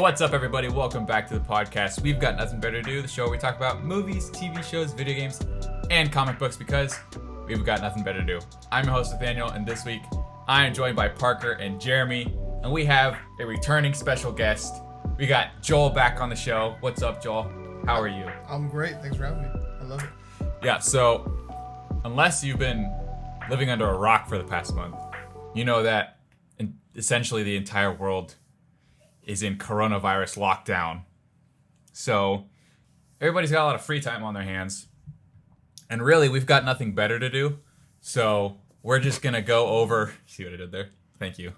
what's up, everybody? Welcome back to the podcast. We've got nothing better to do. The show where we talk about movies, TV shows, video games, and comic books because we've got nothing better to do. I'm your host, Nathaniel, and this week I am joined by Parker and Jeremy, and we have a returning special guest. We got Joel back on the show. What's up, Joel? How are you? I'm great. Thanks for having me. I love it. Yeah, so unless you've been living under a rock for the past month, you know that essentially the entire world is in coronavirus lockdown. So everybody's got a lot of free time on their hands. And really, we've got nothing better to do. So we're just going to go over... See what I did there? Thank you.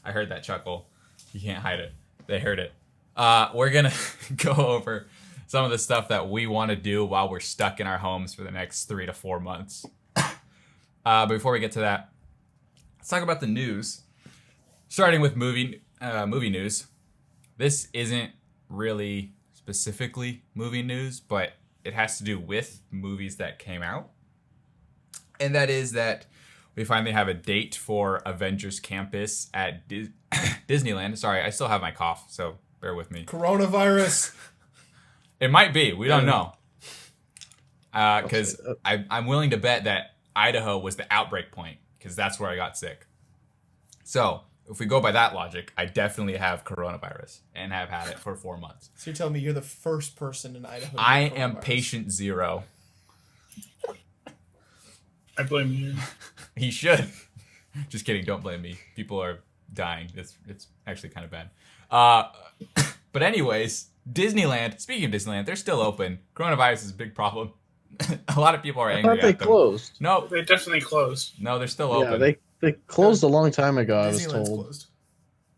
I heard that chuckle. You can't hide it. They heard it. We're going to go over some of the stuff that we want to do while we're stuck in our homes for the next 3 to 4 months. But before we get to that, let's talk about the news. Starting with movie news. This isn't really specifically movie news, but it has to do with movies that came out. And that is that we finally have a date for Avengers Campus at Disneyland. Sorry, I still have my cough, so bear with me. Coronavirus. It might be. We don't know. Because I'm willing to bet that Idaho was the outbreak point, because that's where I got sick. So if we go by that logic, I definitely have coronavirus and have had it for 4 months. So you're telling me you're the first person in Idaho? I am patient zero. I blame you. He should. Just kidding. Don't blame me. People are dying. It's actually kind of bad. But anyways, Disneyland. Speaking of Disneyland, they're still open. Coronavirus is a big problem. A lot of people are angry I thought they at them. closed. No, They definitely closed. no, they're still open. Yeah, they closed a long time ago, I was Disneyland's told. closed.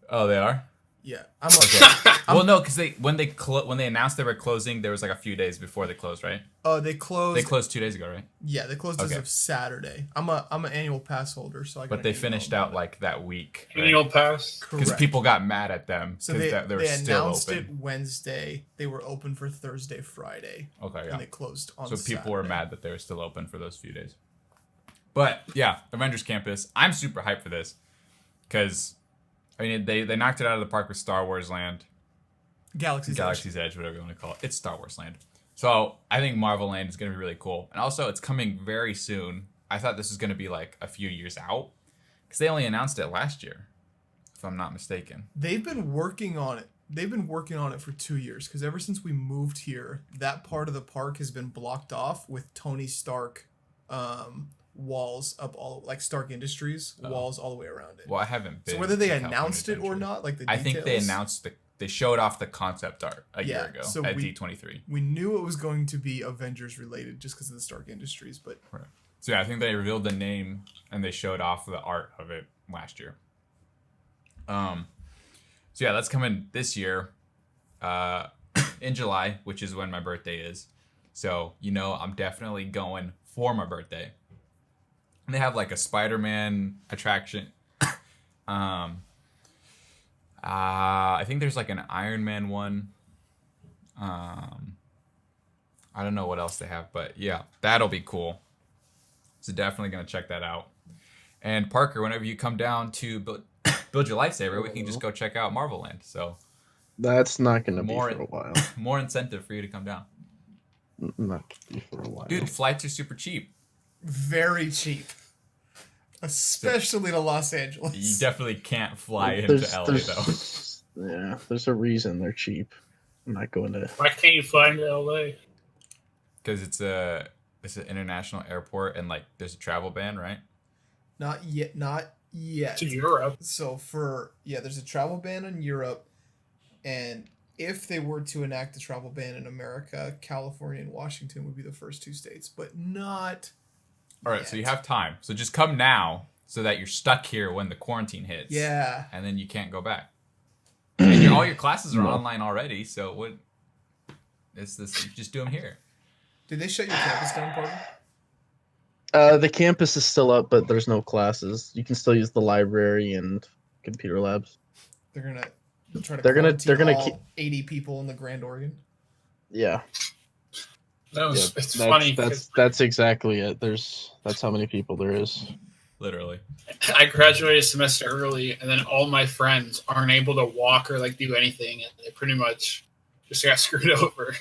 Oh, they are. Yeah, Well, no, because when they announced they were closing, there was like a few days before they closed, right? They closed. They closed 2 days ago, right? Yeah, they closed as of Saturday. I'm an annual pass holder, so I. But they finished out like that week. Annual pass. Because people got mad at them So because they were they still announced open. it Wednesday. They were open for Thursday, Friday. Okay, yeah. And they closed on. So people were Saturday. mad that they were still open for those few days. But yeah, Avengers Campus. I'm super hyped for this because I mean they knocked it out of the park with Star Wars Land, Galaxy's Edge, whatever you want to call it. It's Star Wars Land. So I think Marvel Land is going to be really cool, and also it's coming very soon. I thought this was going to be like a few years out because they only announced it last year, if I'm not mistaken. They've been working on it. They've been working on it for 2 years because ever since we moved here, that part of the park has been blocked off with Tony Stark walls up all like Stark Industries walls all the way around it. Well, I haven't been. So whether they to California announced it or Adventure. not, like the I details, think they announced they showed off the concept art a year ago so at D23. We knew it was going to be Avengers related just because of the Stark Industries, but Right. So yeah, I think they revealed the name and they showed off the art of it last year. So yeah, that's coming this year, in July, which is when my birthday is. So I'm definitely going for my birthday. And they have like a Spider-Man attraction. I think there's like an Iron Man one. I don't know what else they have, but yeah, that'll be cool. So definitely gonna check that out. And Parker, whenever you come down to build your lightsaber, we can just go check out Marvel Land. So That's not going to be More- for a while. more incentive for you to come down. Not gonna be for a while. Dude, flights are super cheap. very cheap, especially to Los Angeles. You definitely can't fly into LA though. Yeah, there's a reason they're cheap. I'm not going to. Why can't you fly into LA? Because it's an international airport and like there's a travel ban, right? Not yet. To Europe. So there's a travel ban in Europe, and if they were to enact a travel ban in America, California and Washington would be the first 2 states, but not. All right, so you have time. So just come now so that you're stuck here when the quarantine hits. Yeah. And then you can't go back. And all your classes are online already, so what? It's this. Just do them here. Did they shut your campus down, Parker? The campus is still up, but there's no classes. You can still use the library and computer labs. They're gonna try to. They're gonna all keep 80 people in the Grand Oregon. Yeah. That was, Yeah, it's funny. 'cause That's exactly it. That's how many people there is. Literally. I graduated a semester early, and then all my friends aren't able to walk or like do anything, and they pretty much just got screwed over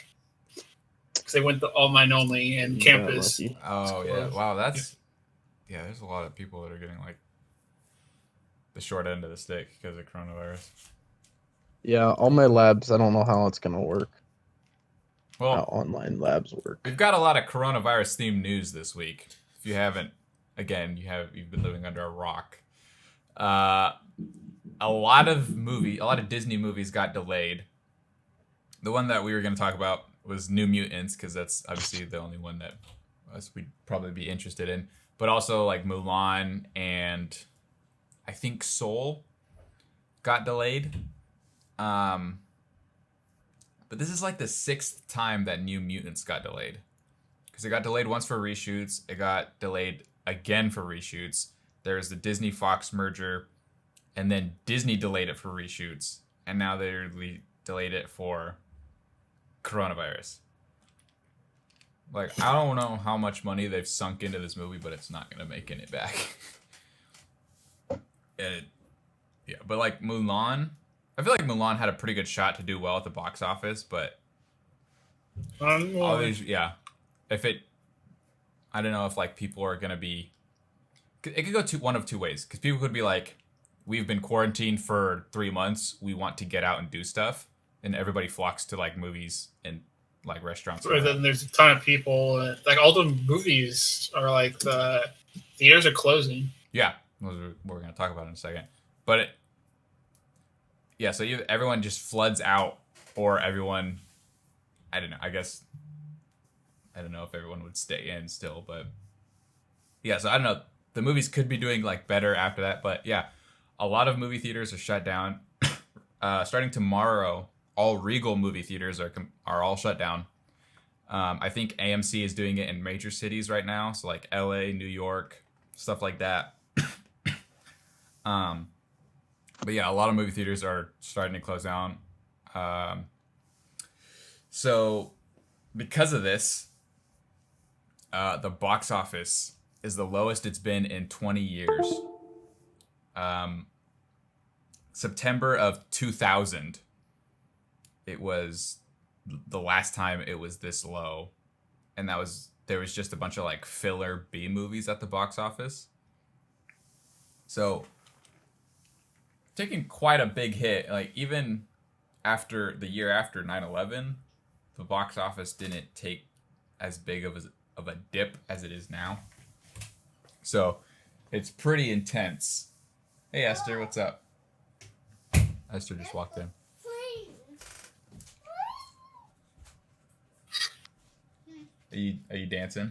because they went to online only and You got campus. lucky. Oh yeah. closed. Wow, that's yeah. There's a lot of people that are getting like the short end of the stick because of coronavirus. Yeah, all my labs. I don't know how it's gonna work. How Well, online labs work. we've got a lot of coronavirus themed news this week. If you haven't, again, you've been living under a rock. A lot of Disney movies got delayed. The one that we were going to talk about was New Mutants because that's obviously the only one that we'd probably be interested in. But also like Mulan and I think Soul got delayed. But this is like the 6th time that New Mutants got delayed. Because it got delayed once for reshoots. It got delayed again for reshoots. There was the Disney-Fox merger. And then Disney delayed it for reshoots. And now they delayed it for coronavirus. Like, I don't know how much money they've sunk into this movie, but it's not going to make it back. Yeah, but like Mulan... I feel like Mulan had a pretty good shot to do well at the box office, but all these, yeah. I don't know if like people are gonna be. It could go one of two ways, because people could be like, "We've been quarantined for 3 months. We want to get out and do stuff," and everybody flocks to like movies and like restaurants. Or then there's a ton of people. Like all the movies are like the theaters are closing. Yeah, we're gonna talk about in a second, but. Yeah, so everyone just floods out, or everyone, I don't know, I don't know if everyone would stay in still, but yeah, so I don't know, the movies could be doing like better after that, but yeah, a lot of movie theaters are shut down. Starting tomorrow, all Regal movie theaters are all shut down. I think AMC is doing it in major cities right now, so like LA, New York, stuff like that. But yeah, a lot of movie theaters are starting to close down. So because of this, the box office is the lowest it's been in 20 years. September of 2000, it was the last time it was this low. And there was just a bunch of like filler B movies at the box office. So taking quite a big hit. Like even after the year after 9/11, the box office didn't take as big of a dip as it is now. So it's pretty intense. Hey Esther, what's up? Esther just walked in. Are you dancing?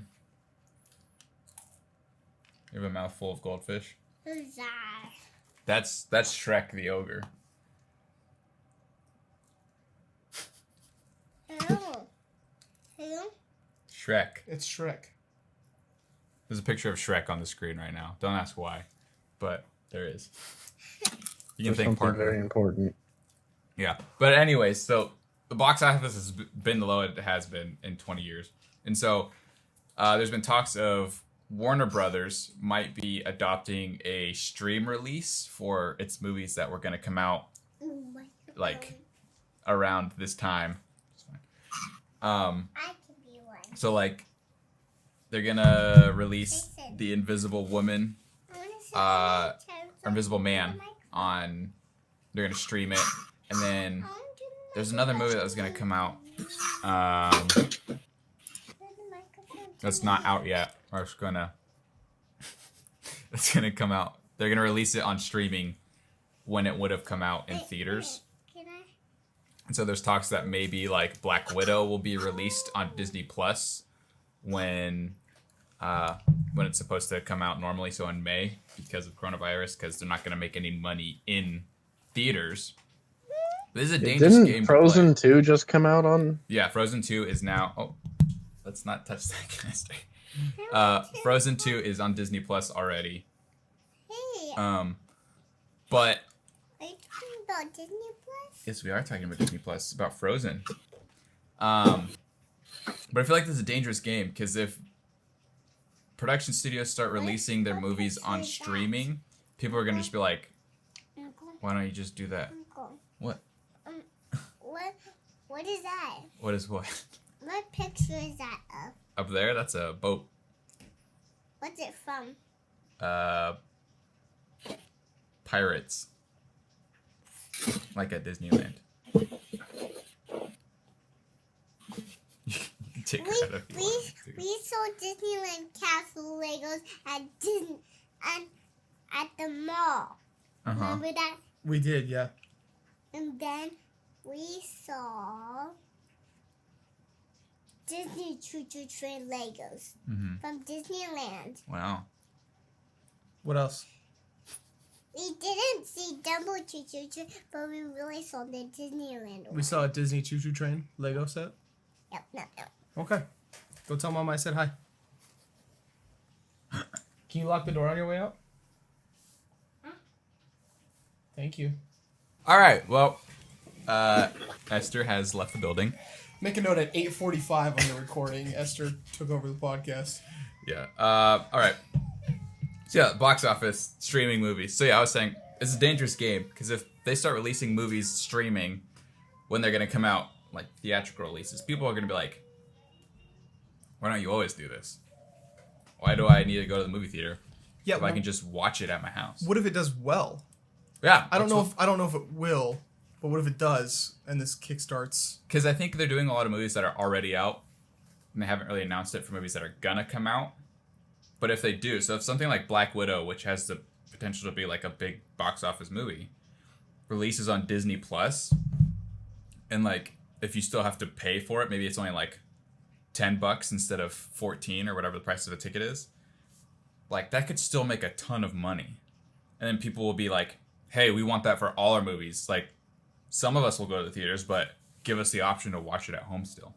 You have a mouthful of goldfish? Who's that? That's Shrek the ogre. Who? Shrek. It's Shrek. There's a picture of Shrek on the screen right now. Don't ask why, but there is. You can For think something partner. very important. Yeah, but anyways, so the box office has been the lowest it has been in 20 years, and so there's been talks of Warner Brothers might be adopting a stream release for its movies that were going to come out like around this time. I can be one. So like they're gonna release The Invisible Woman, or Invisible Man on. They're gonna stream it, and then there's another movie that was gonna come out. That's not out yet. Or it's gonna. It's gonna come out. They're gonna release it on streaming when it would have come out in theaters. Can I? And so there's talks that maybe like Black Widow will be released on Disney Plus when it's supposed to come out normally, so in May because of coronavirus, because they're not gonna make any money in theaters. This is a dangerous game. Didn't Frozen 2 just come out on? Yeah, Frozen 2 is now. Oh, let's not touch that canister. Frozen 2 is on Disney Plus already. Hey, But are you talking about Disney Plus? yes, we are talking about Disney Plus. It's about Frozen. But I feel like this is a dangerous game because if production studios start releasing their movies on streaming, people are gonna just be like, Uncle, why don't you just do that? Uncle. What? What is that? What is what? What picture is that of? Up there? That's a boat. What's it from? Pirates. Like at Disneyland. Take her out if you want to. We saw Disneyland Castle Legos at the mall. Uh-huh. Remember that? We did, yeah. And then we saw Disney Choo Choo Train Legos Mm-hmm. from Disneyland. Wow. What else? We didn't see Dumbo Choo Choo Train, but we really saw the Disneyland one. We saw a Disney Choo Choo Train Lego set. Yep. Okay. Go tell Mom I said hi. Can you lock the door on your way out? Thank you. All right. Well, Esther has left the building. Make a note at 8:45 on the recording. Esther took over the podcast. Yeah. All right. So yeah, box office, streaming movies. So yeah, I was saying it's a dangerous game because if they start releasing movies streaming when they're gonna come out like theatrical releases, people are gonna be like, "Why don't you always do this? Why do I need to go to the movie theater Yeah, if I can just watch it at my house?" what if it does well? Yeah, I don't know if it will, but what if it does and this kickstarts? because I think they're doing a lot of movies that are already out, and they haven't really announced it for movies that are gonna come out. But if they do, so if something like Black Widow, which has the potential to be like a big box office movie, releases on Disney Plus, and like if you still have to pay for it, maybe it's only like $10 instead of 14 or whatever the price of a ticket is. Like that could still make a ton of money, and then people will be like, "Hey, we want that for all our movies." Like some of us will go to the theaters, but give us the option to watch it at home still.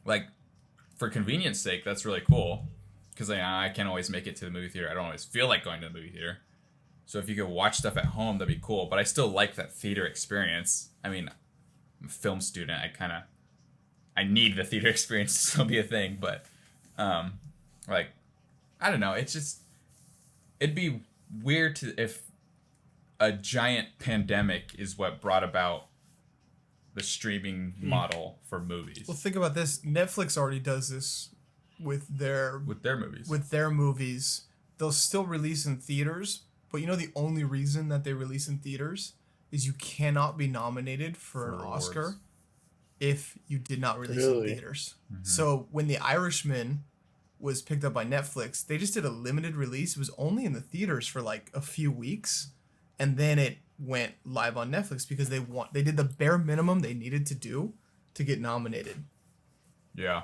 Like, for convenience sake, that's really cool. Because I can't always make it to the movie theater. I don't always feel like going to the movie theater. So if you could watch stuff at home, that'd be cool. But I still like that theater experience. I mean, I'm a film student. I need the theater experience to still be a thing. But, like, I don't know. It's just, it'd be weird if a giant pandemic is what brought about the streaming model for movies. Well, think about this. Netflix already does this with their movies. They'll still release in theaters, but you know the only reason that they release in theaters is you cannot be nominated for an awards. Oscar if you did not release Really? in theaters. So when The Irishman was picked up by Netflix, they just did a limited release. It was only in the theaters for like a few weeks, and then it went live on Netflix because they did the bare minimum they needed to do to get nominated. Yeah.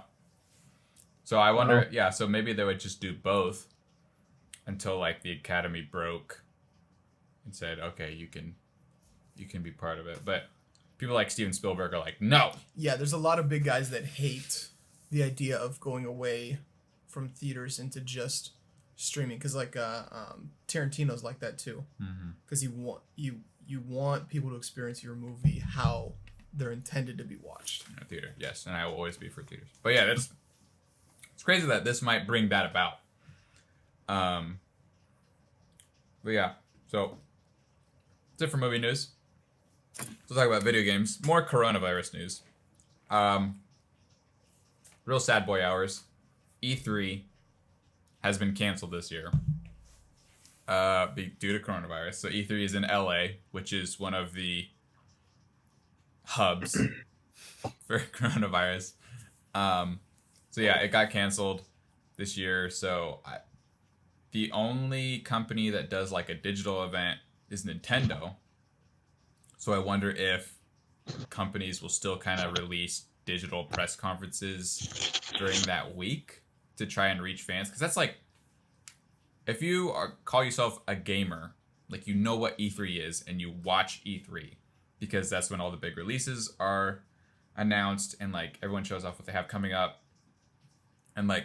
So I wonder, so maybe they would just do both until like the Academy broke and said, okay, you can be part of it. But people like Steven Spielberg are like, no. Yeah, there's a lot of big guys that hate the idea of going away from theaters into just streaming, because like Tarantino's like that too, because you want people to experience your movie how they're intended to be watched. In a theater, yes, and I will always be for theaters. But yeah, it's crazy that this might bring that about. But yeah, so that's it for movie news. We'll talk about video games. More coronavirus news. Real sad boy hours. E3 has been canceled this year due to coronavirus. So E3 is in LA, which is one of the hubs for coronavirus. So yeah, it got canceled this year. So the only company that does like a digital event is Nintendo. So I wonder if companies will still kind of release digital press conferences during that week to try and reach fans. Because that's like, if you call yourself a gamer, like you know what E3 is and you watch E3 because that's when all the big releases are announced and like everyone shows off what they have coming up. And like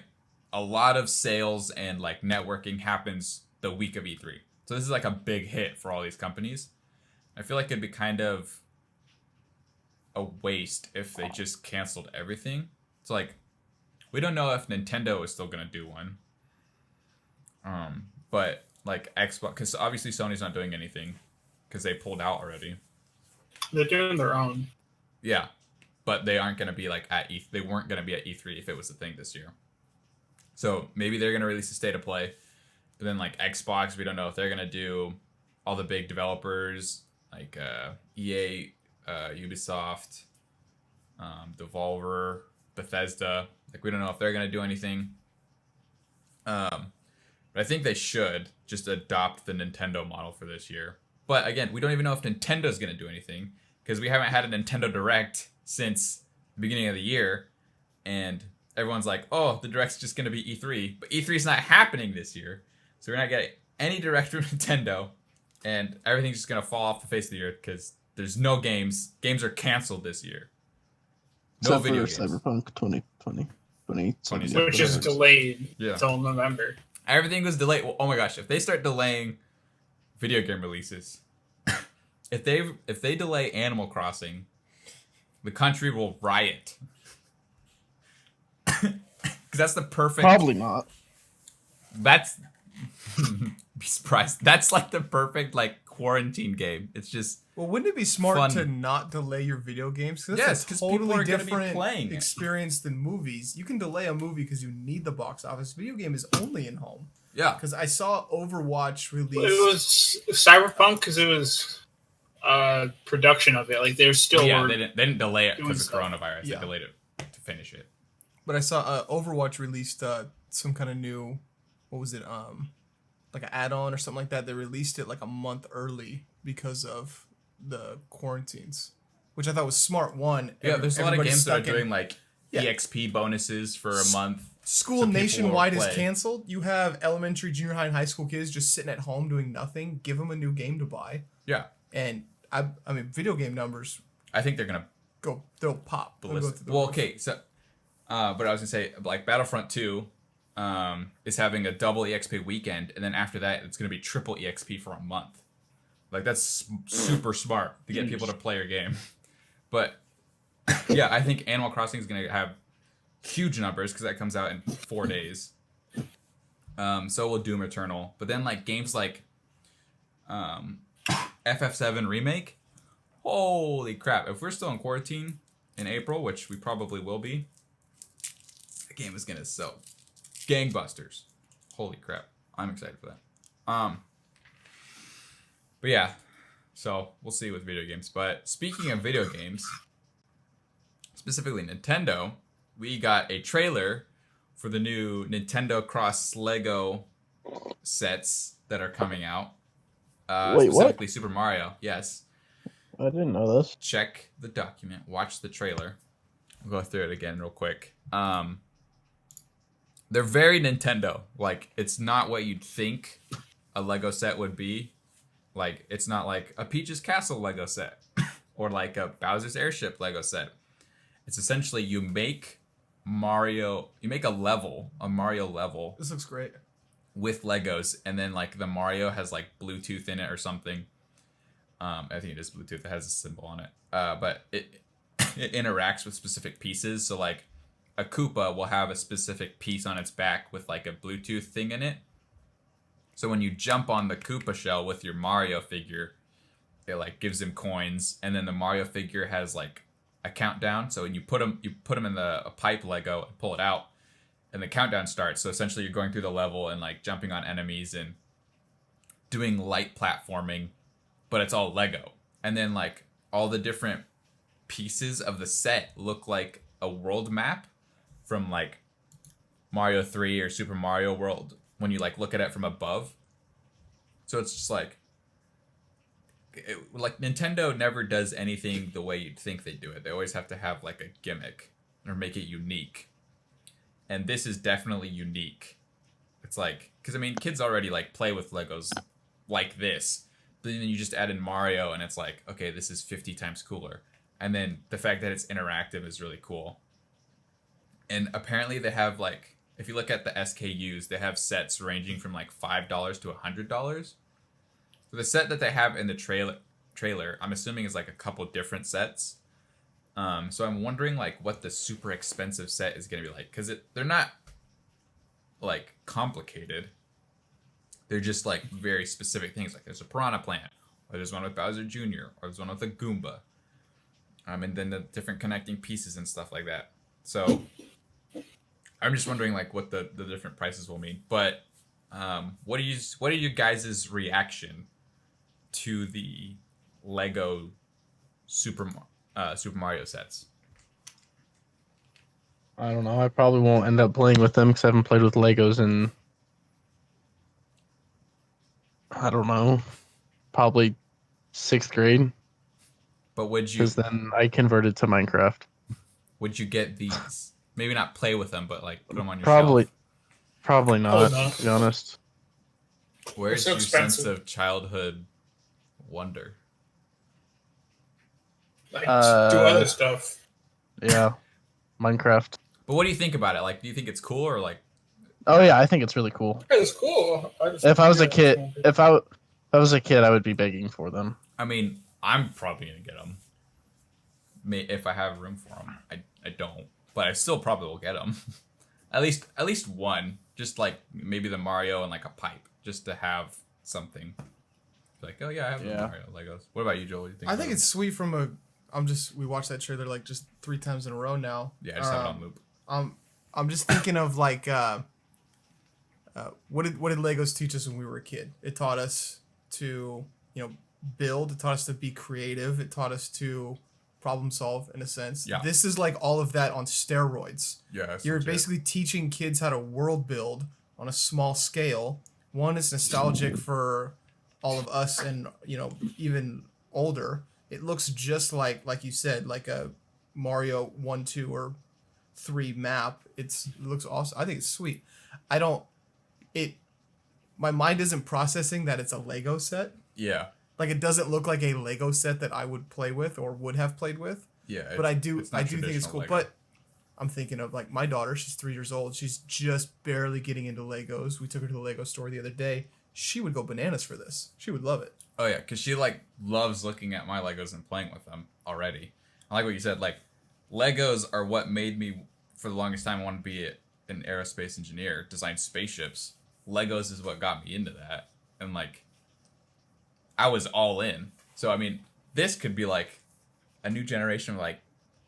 a lot of sales and like networking happens the week of E3. So this is like a big hit for all these companies. I feel like it'd be kind of a waste if they just canceled everything. So like We don't know if Nintendo is still gonna do one. But like Xbox, because obviously Sony's not doing anything because they pulled out already. They're doing their own. Yeah, but they aren't gonna be like at E. They weren't gonna be at E3 if it was a thing this year. So maybe they're gonna release a state of play. But then like Xbox, we don't know if they're gonna do all the big developers like EA, Ubisoft, Devolver, Bethesda. Like we don't know if they're gonna do anything. But I think they should just adopt the Nintendo model for this year. But again, we don't even know if Nintendo's gonna do anything because we haven't had a Nintendo Direct since the beginning of the year, and everyone's like, "Oh, the Direct's just gonna be E3," but E3's not happening this year, so we're not getting any Direct from Nintendo, and everything's just gonna fall off the face of the earth because there's no games. Games are canceled this year. No Except video for games. Cyberpunk 2020. Which is delayed Yeah. until November. Everything was delayed. Well, oh my gosh, if they start delaying video game releases, if they delay Animal Crossing, the country will riot. Because that's the perfect. Probably not. That's be surprised. That's like the perfect like quarantine game. It's just Well, wouldn't it be smart Fun. to not delay your video games? Yes, That's 'cause a people totally are gonna be different playing it. experience than movies. You can delay a movie because you need the box office. Video game is only in home. yeah. Because I saw Overwatch released. It was Cyberpunk because it was production of it. Like they still Yeah, were. they didn't delay it doing because of stuff. coronavirus. Yeah. They delayed it to finish it. But I saw Overwatch released some kind of new, what was it? Like an add-on or something like that. They released it like a month early because of the quarantines, which I thought was smart. One, Yeah, there's a lot of everybody's games that are stuck in- doing like Yeah. EXP bonuses for a month. School so people nationwide will is play. canceled. You have elementary, junior high, and high school kids just sitting at home doing nothing. Give them a new game to buy, Yeah, and I mean, video game numbers I think they're gonna they'll pop. They'll go ballistic. through the Well, roof. okay, so but I was gonna say like Battlefront 2 is having a double EXP weekend, and then after that it's gonna be triple EXP for a month. Like that's super smart to get people to play your game. But yeah, I think Animal Crossing is gonna have huge numbers because that comes out in 4 days. So will Doom Eternal. But then like games like FF7 Remake. Holy crap! If we're still in quarantine in April, which we probably will be, the game is gonna sell gangbusters. Holy crap! I'm excited for that. But yeah, so we'll see with video games. But speaking of video games, specifically Nintendo, we got a trailer for the new Nintendo Cross Lego sets that are coming out. Wait, what? Specifically Super Mario. Yes. I didn't know this. Check the document. Watch the trailer. I'll go through it again real quick. They're very Nintendo. Like, it's not what you'd think a Lego set would be. Like, it's not like a Peach's Castle Lego set or like a Bowser's Airship Lego set. It's essentially you make a Mario level This looks great. with Legos, and then like the Mario has like Bluetooth in it or something. I think it is Bluetooth. It has a symbol on it. But it interacts with specific pieces. So like a Koopa will have a specific piece on its back with like a Bluetooth thing in it. So when you jump on the Koopa shell with your Mario figure, it like gives him coins, and then the Mario figure has like a countdown. So when you put them in a pipe Lego and pull it out, and the countdown starts. So essentially you're going through the level and like jumping on enemies and doing light platforming, but it's all Lego. And then like all the different pieces of the set look like a world map from like Mario 3 or Super Mario World when you like look at it from above. So it's just like Nintendo never does anything the way you'd think they do it. They always have to have like a gimmick or make it unique. And this is definitely unique. It's like, because I mean, kids already like play with Legos like this, but then you just add in Mario and it's like, okay, this is 50 times cooler. And then the fact that it's interactive is really cool. And apparently they have like, if you look at the SKUs, they have sets ranging from like $5 to $100. So the set that they have in the trailer, I'm assuming is like a couple different sets. So I'm wondering like what the super expensive set is gonna be like, because they're not like complicated. They're just like very specific things. Like there's a piranha plant, or there's one with Bowser Jr., or there's one with a Goomba. And then the different connecting pieces and stuff like that. So I'm just wondering like what the different prices will mean. But what are you guys' reaction to the Lego Super Mario sets? I don't know. I probably won't end up playing with them because I haven't played with Legos in, I don't know, probably 6th grade. But would you Because then I converted to Minecraft. get these? Maybe not play with them, but like put them on your Probably, shelf. probably not. no. To be honest. Where's so your sense expensive. of childhood wonder? Like, do Uh, other stuff. Yeah, Minecraft. But what do you think about it? Like, do you think it's cool or like? Oh yeah, I think it's really cool. It's cool. If I was a kid, if I was a kid, I would be begging for them. I mean, I'm probably gonna get them. If I have room for them, I don't, but I still probably will get them. at least one, just like maybe the Mario and like a pipe, just to have something. Like, oh yeah, I have the Mario Legos. What about you, Joel? What do you think? I think it's sweet from a. We watched that trailer like just 3 times in a row now. Yeah, I just have it on loop. I'm just thinking of like what did Legos teach us when we were a kid? It taught us to build. It taught us to be creative. It taught us to problem solve in a sense. Yeah. This is like all of that on steroids. Yeah, that's You're legit. basically teaching kids how to world build on a small scale. One is nostalgic for all of us, and even older. It looks just like you said, like a Mario 1, 2, or 3 map. It looks awesome. I think it's sweet. My mind isn't processing that it's a Lego set. Yeah, Like it doesn't look like a Lego set that I would play with or would have played with. yeah. But I do it's not think it's traditional cool. Lego. But I'm thinking of like my daughter. She's 3 years old. She's just barely getting into Legos. We took her to the Lego store the other day. She would go bananas for this. She would love it. Oh yeah, because she like loves looking at my Legos and playing with them already. I like what you said. Like, Legos are what made me for the longest time want to be an aerospace engineer, design spaceships. Legos is what got me into that, and like, I was all in. So I mean, this could be like a new generation of like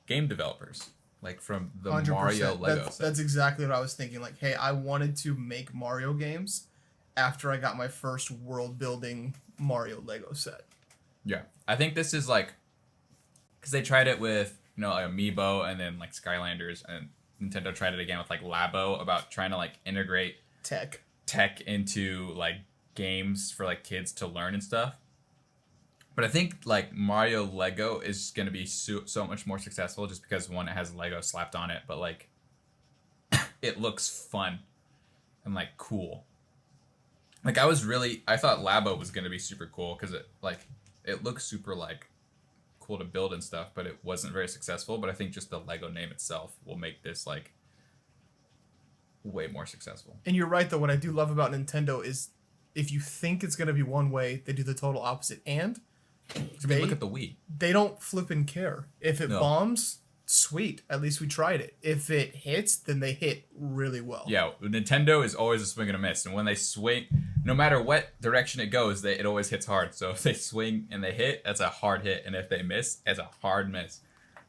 game developers, like from the 100%. Mario Lego set. That's exactly what I was thinking. Like, hey, I wanted to make Mario games after I got my first world building Mario Lego set. Yeah, I think this is like, because they tried it with like Amiibo and then like Skylanders, and Nintendo tried it again with like Labo, about trying to like integrate tech into like games for like kids to learn and stuff. But I think like Mario Lego is going to be so much more successful just because, one, it has Lego slapped on it, but like it looks fun and like cool. Like I thought Labo was going to be super cool because it looks super like cool to build and stuff, but it wasn't very successful. But I think just the Lego name itself will make this like way more successful. And you're right, though. What I do love about Nintendo is if you think it's going to be one way, they do the total opposite. And Look at the Wii. they don't flip and care. If it No. bombs, sweet. At least we tried it. If it hits, then they hit really well. Yeah, Nintendo is always a swing and a miss, and when they swing, no matter what direction it goes, it always hits hard. So if they swing and they hit, that's a hard hit, and if they miss, it's a hard miss.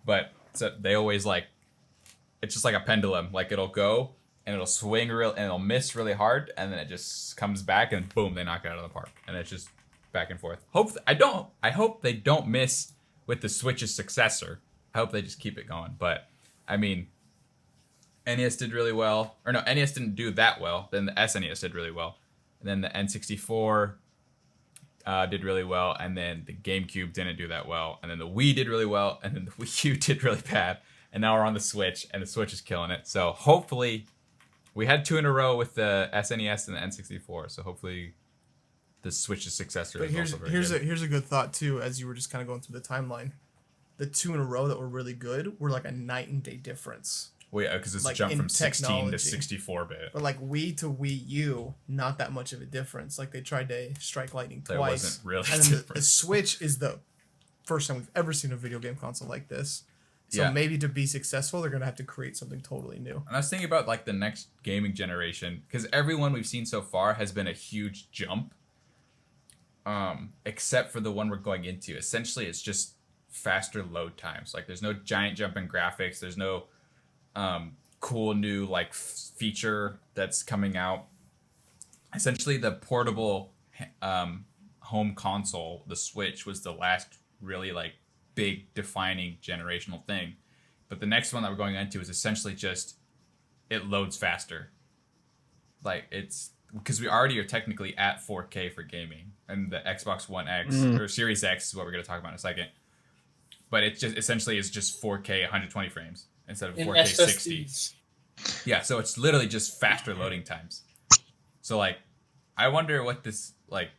But so they always it's just like a pendulum. Like it'll go and it'll swing and it'll miss really hard, and then it just comes back and boom, they knock it out of the park, and it's just back and forth. I hope they don't miss with the Switch's successor. I hope they just keep it going. But I mean, NES did really well. Or no, NES didn't do that well. Then the SNES did really well. And then the N64 did really well. And then the GameCube didn't do that well. And then the Wii did really well. And then the Wii U did really bad. And now we're on the Switch, and the Switch is killing it. So hopefully, we had 2 in a row with the SNES and the N64. So hopefully, the Switch's successor But is also very good. here's a good thought too. As you were just kind of going through the timeline, the 2 in a row that were really good were like a night and day difference. Well, yeah, because it's like a jump in from 16 to technology. 64-bit. But like Wii to Wii U, not that much of a difference. Like they tried to strike lightning There twice. wasn't really and then difference. the Switch is the first time we've ever seen a video game console like this. So Yeah. maybe to be successful, they're gonna have to create something totally new. And I was thinking about like the next gaming generation, because everyone we've seen so far has been a huge jump. Except for the one we're going into. Essentially, it's just faster load times. Like, there's no giant jump in graphics. There's no cool new like feature that's coming out. Essentially, the portable home console, the Switch, was the last really like big defining generational thing. But the next one that we're going into is essentially just it loads faster. Like, it's because we already are technically at 4K for gaming, and the Xbox One X or Series X is what we're going to talk about in a second. But it just essentially is just 4K 120 frames instead of 4K 60. Yeah, so it's literally just faster loading times. So like, I wonder what this like.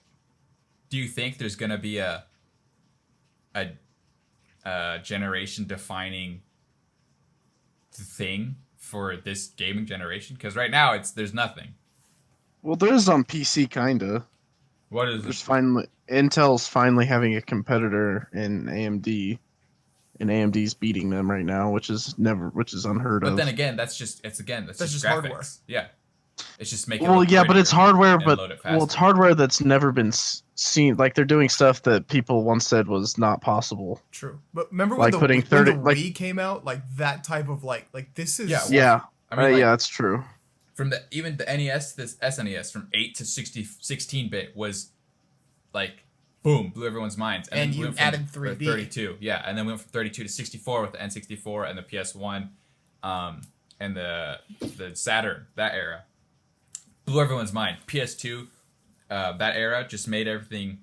Do you think there's going to be a generation defining thing for this gaming generation? Because right now there's nothing. Well, there is on PC, kinda. What is There's it? finally Intel's finally having a competitor in AMD, and AMD's beating them right now, which is unheard But of. then again, that's just That's just just graphics. hardware. Yeah, it's just making. Well, yeah, but it's hardware, but load it it's faster. hardware that's never been seen. Like, they're doing stuff that people once said was not possible. True. But remember when Like the putting when 30 the like Wii came out, like that type of like this is Yeah, well, yeah, I mean, like, yeah, that's true. from even the NES to this SNES, from 8 to 16-bit was like boom, blew everyone's minds. And then we you went from- added or 3D. 32, yeah, and then we went from 32 to 64 with the N64 and the PS1, and the Saturn, that era blew everyone's mind. PS2, that era just made everything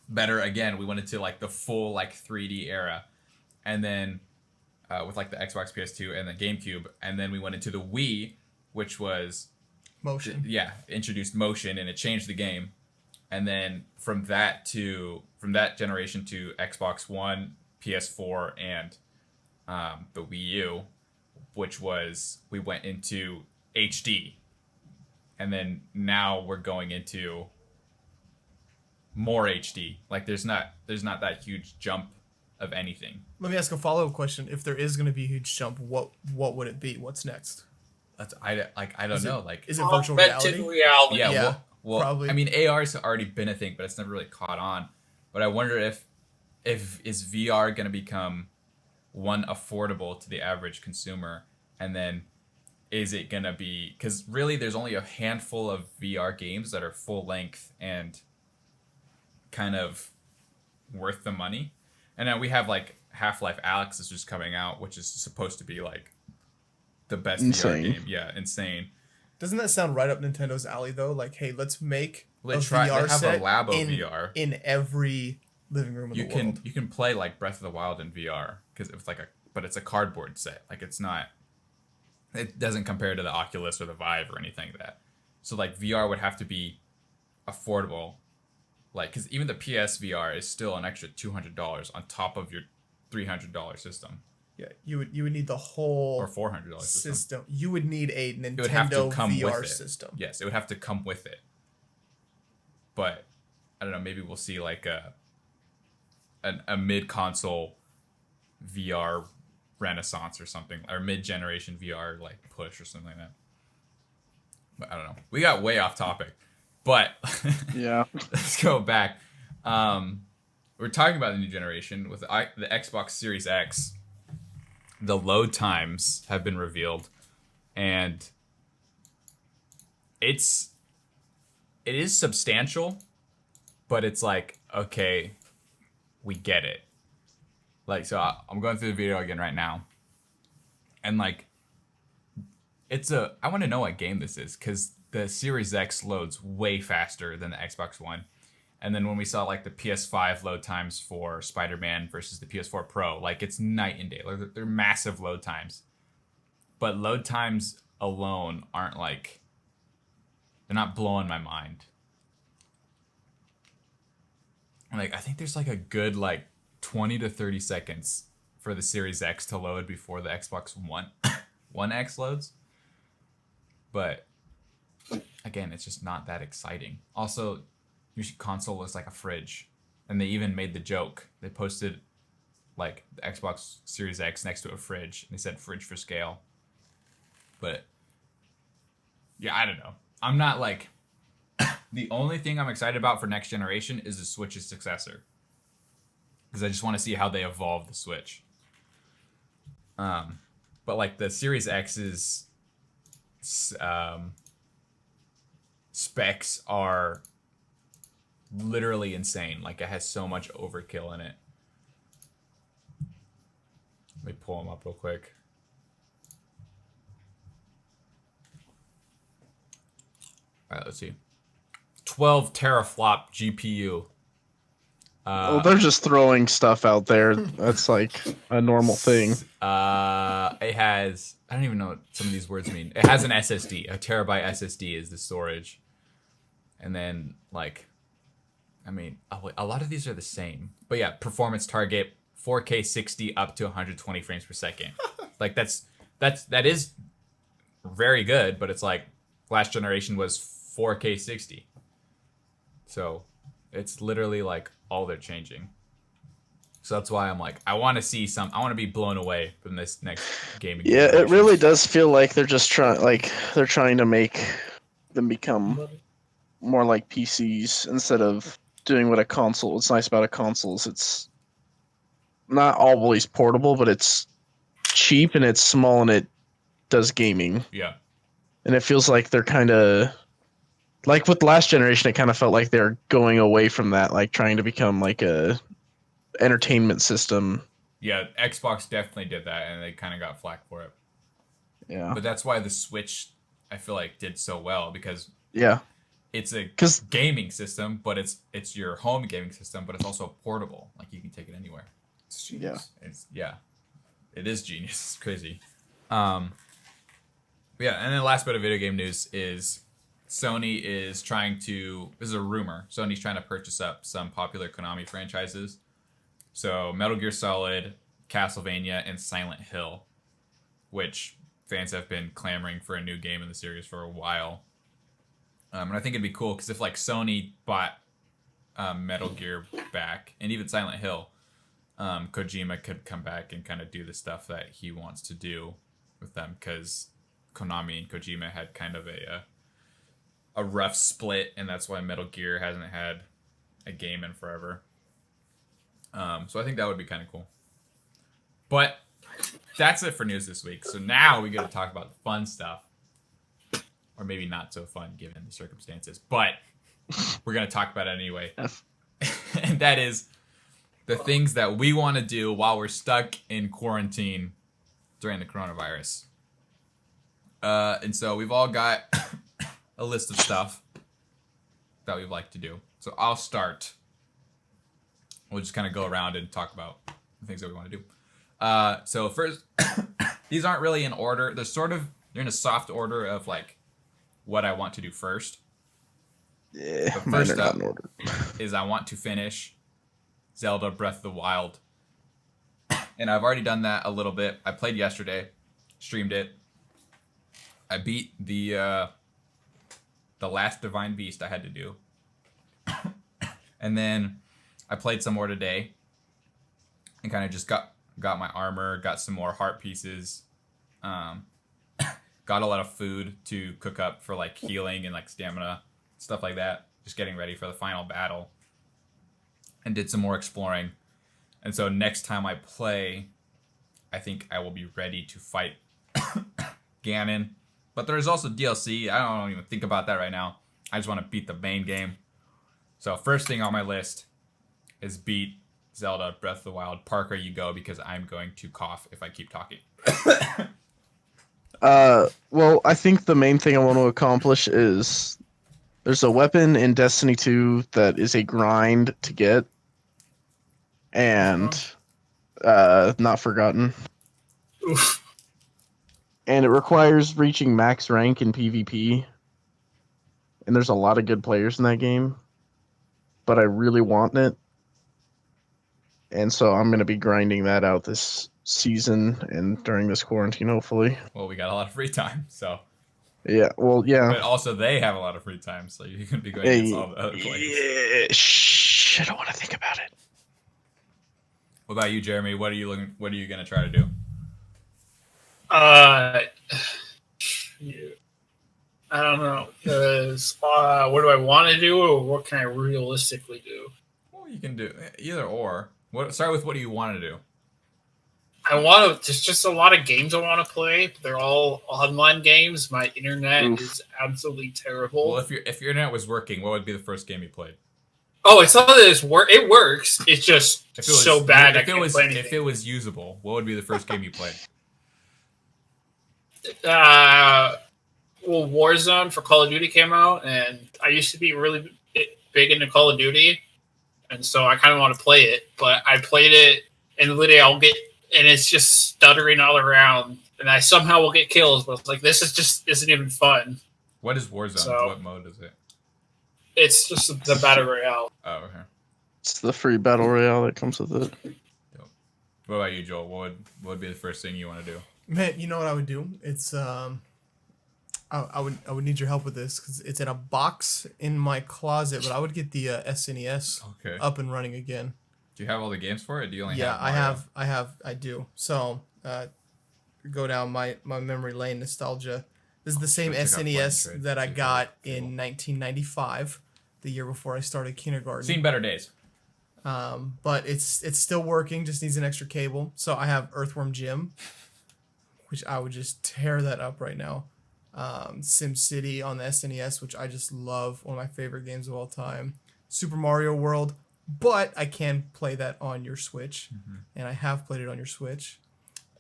better again. We went into like the full like 3D era, and then with like the Xbox, PS2, and the GameCube, and then we went into the Wii, which was motion. introduced motion, and it changed the game. And then from that generation to Xbox One, PS4, and the Wii U, which was we went into HD, and then now we're going into more HD. Like, there's not that huge jump of anything. Let me ask a follow-up question. If there is going to be a huge jump, what would it be? What's next? I don't know. Like, Is it virtual Augmented reality? reality. yeah, Yeah, well, probably. I mean, AR's already been a thing, but it's never really caught on. But I wonder if is VR going to become one affordable to the average consumer, and then is it going to be, because really there's only a handful of VR games that are full length and kind of worth the money. And now we have like Half-Life Alyx is just coming out, which is supposed to be like the best Insane. VR game. Yeah, insane. Doesn't that sound right up Nintendo's alley though? Like, hey, let's make Well, a they VR have set a Labo in, VR. in every living room in You the can world. you can play like Breath of the Wild in VR because it's but it's a cardboard set. Like, it doesn't compare to the Oculus or the Vive or anything like that. So like VR would have to be affordable, like, because even the PSVR is still an extra $200 on top of your $300 system Yeah, you would need the whole or $400 system. system. You would need a It would have to Nintendo come with VR it. system. Yes, it would have to come with it. But I don't know. Maybe we'll see like a mid console VR renaissance or something, or mid generation VR like push or something like that. But I don't know. We got way off topic, but Yeah. let's go back. We're talking about the new generation with the Xbox Series X. The load times have been revealed, and it is substantial, but it's like, okay, we get it. Like, so I'm going through the video again right now, and like, I want to know what game this is, because the Series X loads way faster than the Xbox One. And then when we saw like the PS5 load times for Spider-Man versus the PS4 Pro, like, it's night and day. Like, they're massive load times. But load times alone aren't like, they're not blowing my mind. Like, I think there's like a good like 20 to 30 seconds for the Series X to load before the Xbox One X loads. But again, it's just not that exciting. Also, your console looks like a fridge, and they even made the joke. They posted like the Xbox Series X next to a fridge. And they said fridge for scale. But yeah, I don't know. I'm not like the only thing I'm excited about for next generation is the Switch's successor. Because I just want to see how they evolve the Switch. But like the Series X's specs are literally insane. Like it has so much overkill in it. Let me pull them up real quick. All right, let's see. 12 teraflop GPU. Well, they're just throwing stuff out there. That's like a normal thing. It has, I don't even know what some of these words mean. It has an SSD. A terabyte SSD is the storage. And then, like, I mean, a lot of these are the same. But yeah, performance target 4K 60 up to 120 frames per second. Like that is very good, but it's like last generation was 4K 60. So it's literally like all they're changing. So that's why I'm like, I want to see I want to be blown away from this next gaming. Yeah, generation. it really does feel like they're just trying to make them become more like PCs instead of doing what a console. What's nice about a console is it's not always portable, but it's cheap and it's small and it does gaming. Yeah. And it feels like they're kind of like with the last generation. It kind of felt like they're going away from that, like trying to become like a entertainment system. Yeah, Xbox definitely did that, and they kind of got flack for it. Yeah. But that's why the Switch, I feel like, did so well, because Yeah. it's a 'Cause- gaming system, but it's your home gaming system, but it's also portable. Like you can take it anywhere. It's genius. It is genius. It's crazy. Yeah, and then the last bit of video game news is Sony is trying to. This is a rumor. Sony's trying to purchase up some popular Konami franchises. So Metal Gear Solid, Castlevania, and Silent Hill, which fans have been clamoring for a new game in the series for a while. And I think it'd be cool because if like Sony bought Metal Gear back and even Silent Hill, Kojima could come back and kind of do the stuff that he wants to do with them, because Konami and Kojima had kind of a rough split, and that's why Metal Gear hasn't had a game in forever. So I think that would be kind of cool. But that's it for news this week. So now we got to talk about the fun stuff. Or maybe not so fun given the circumstances. But we're going to talk about it anyway. And that is the things that we want to do while we're stuck in quarantine during the coronavirus. And so we've all got a list of stuff that we'd like to do. So I'll start. We'll just kind of go around and talk about the things that we want to do. So first, these aren't really in order. They're in a soft order of like what I want to do first. Yeah, But mine first are not up in order. is I want to finish Zelda Breath of the Wild. And I've already done that a little bit. I played yesterday, streamed it. I beat the last Divine Beast I had to do. And then I played some more today and kind of just got my armor, got some more heart pieces, got a lot of food to cook up for like healing and like stamina, stuff like that. Just getting ready for the final battle, and did some more exploring. And so next time I play, I think I will be ready to fight Ganon. But there's also DLC. I don't even think about that right now. I just want to beat the main game. So first thing on my list is beat Zelda Breath of the Wild. Parker, you go, because I'm going to cough if I keep talking. Well, I think the main thing I want to accomplish is there's a weapon in Destiny 2 that is a grind to get, and not forgotten. Oof. And it requires reaching max rank in PvP. And there's a lot of good players in that game, but I really want it. And so I'm going to be grinding that out this season and during this quarantine, hopefully. Well, we got a lot of free time, so. Yeah, well, yeah. But also, they have a lot of free time, so you can be going against all the other players. Yeah, shh, I don't want to think about it. What about you, Jeremy? What are you gonna try to do? Yeah. I don't know. 'Cause, what do I want to do, or what can I realistically do? Well, you can do either or. Start with what do you want to do? I want to. There's just a lot of games I want to play, but they're all online games. My internet Oof. is absolutely terrible. Well, if your internet was working, what would be the first game you played? Oh, it's not that it works. It's just If it was so bad. I if it can't was play anything. if it was usable, what would be the first game you played? Well, Warzone for Call of Duty came out, and I used to be really big into Call of Duty, and so I kind of want to play it. But I played it, and literally and it's just stuttering all around, and I somehow will get kills. But it's like this isn't even fun. What is Warzone? So- What mode is it? It's just the battle royale. Oh, okay. It's the free battle royale that comes with it. What about you, Joel? What would be the first thing you want to do? Man, you know what I would do? It's I would need your help with this because it's in a box in my closet. But I would get the SNES Okay. up and running again. Do you have all the games for it? Do you only Yeah, have Mario? I do. So go down my memory lane nostalgia. This is the same Check out Planes SNES Trade. that I Super got cool. in 1995, the year before I started kindergarten. Seen better days. But it's still working, just needs an extra cable. So I have Earthworm Jim, which I would just tear that up right now. Sim City on the SNES, which I just love, one of my favorite games of all time. Super Mario World, but I can play that on your Switch, and I have played it on your Switch.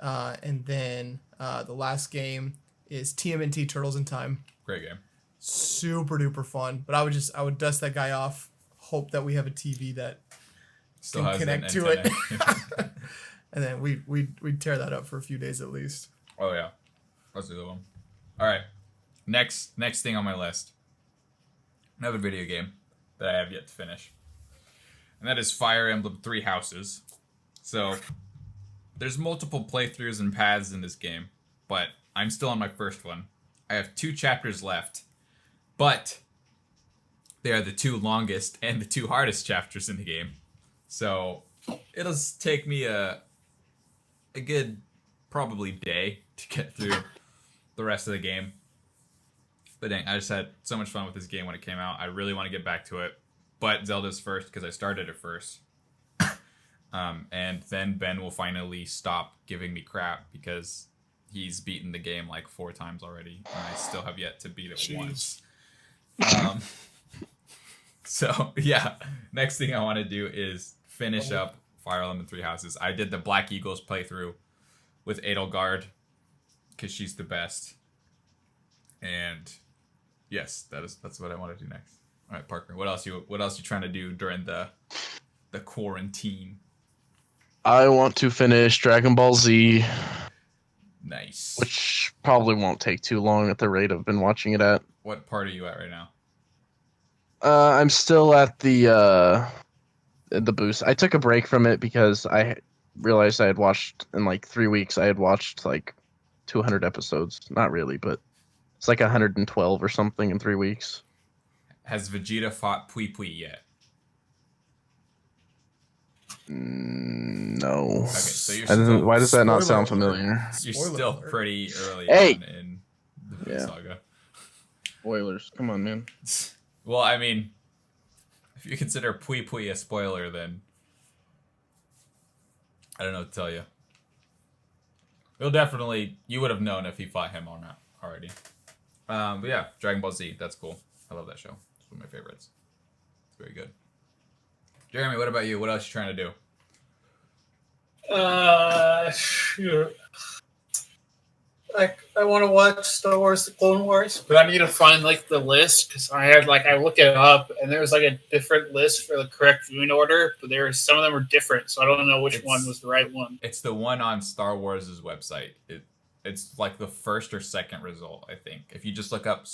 And then the last game is TMNT Turtles in Time. Great game. Super duper fun, but I would dust that guy off. Hope that we have a TV that Still can has connect an to it, antenna. and then we'd tear that up for a few days at least. Oh yeah, that's a good one. All right, next thing on my list, another video game that I have yet to finish, and that is Fire Emblem Three Houses. So there's multiple playthroughs and paths in this game, but I'm still on my first one. I have 2 chapters left, but they are the 2 longest and the 2 hardest chapters in the game. So it'll take me a good probably day to get through the rest of the game. But dang, I just had so much fun with this game when it came out. I really want to get back to it. But Zelda's first because I started it first. And then Ben will finally stop giving me crap because he's beaten the game like 4 times already. And I still have yet to beat it Jeez. once. So, yeah. Next thing I want to do is finish up Fire Emblem Three Houses. I did the Black Eagles playthrough with Edelgard because she's the best. And yes, that's what I want to do next. All right, Parker, what else you trying to do during the quarantine? I want to finish Dragon Ball Z, Nice. which probably won't take too long at the rate I've been watching it at. What part are you at right now? I'm still at the boost. I took a break from it because I realized I had watched in like 3 weeks. I had watched like 200 episodes. Not really, but it's like 112 or something in 3 weeks. Has Vegeta fought Pui Pui yet? No. Okay, so you're Why does that not sound Spoiler alert. familiar? You're Spoiler still alert. pretty early Hey! on in the Yeah. saga. Spoilers. Come on, man. Well, I mean, if you consider Pui Pui a spoiler, then I don't know what to tell you. You would have known if he fought him or not already. But yeah, Dragon Ball Z, that's cool. I love that show. It's one of my favorites. It's very good. Jeremy, what about you? What else you trying to do? Shoot. Like, I want to watch Star Wars: The Clone Wars, but I need to find like the list because I look it up and there's like a different list for the correct viewing order, but some of them are different, so I don't know which one was the right one. It's the one on Star Wars' website. It's like the first or second result, I think. If you just look up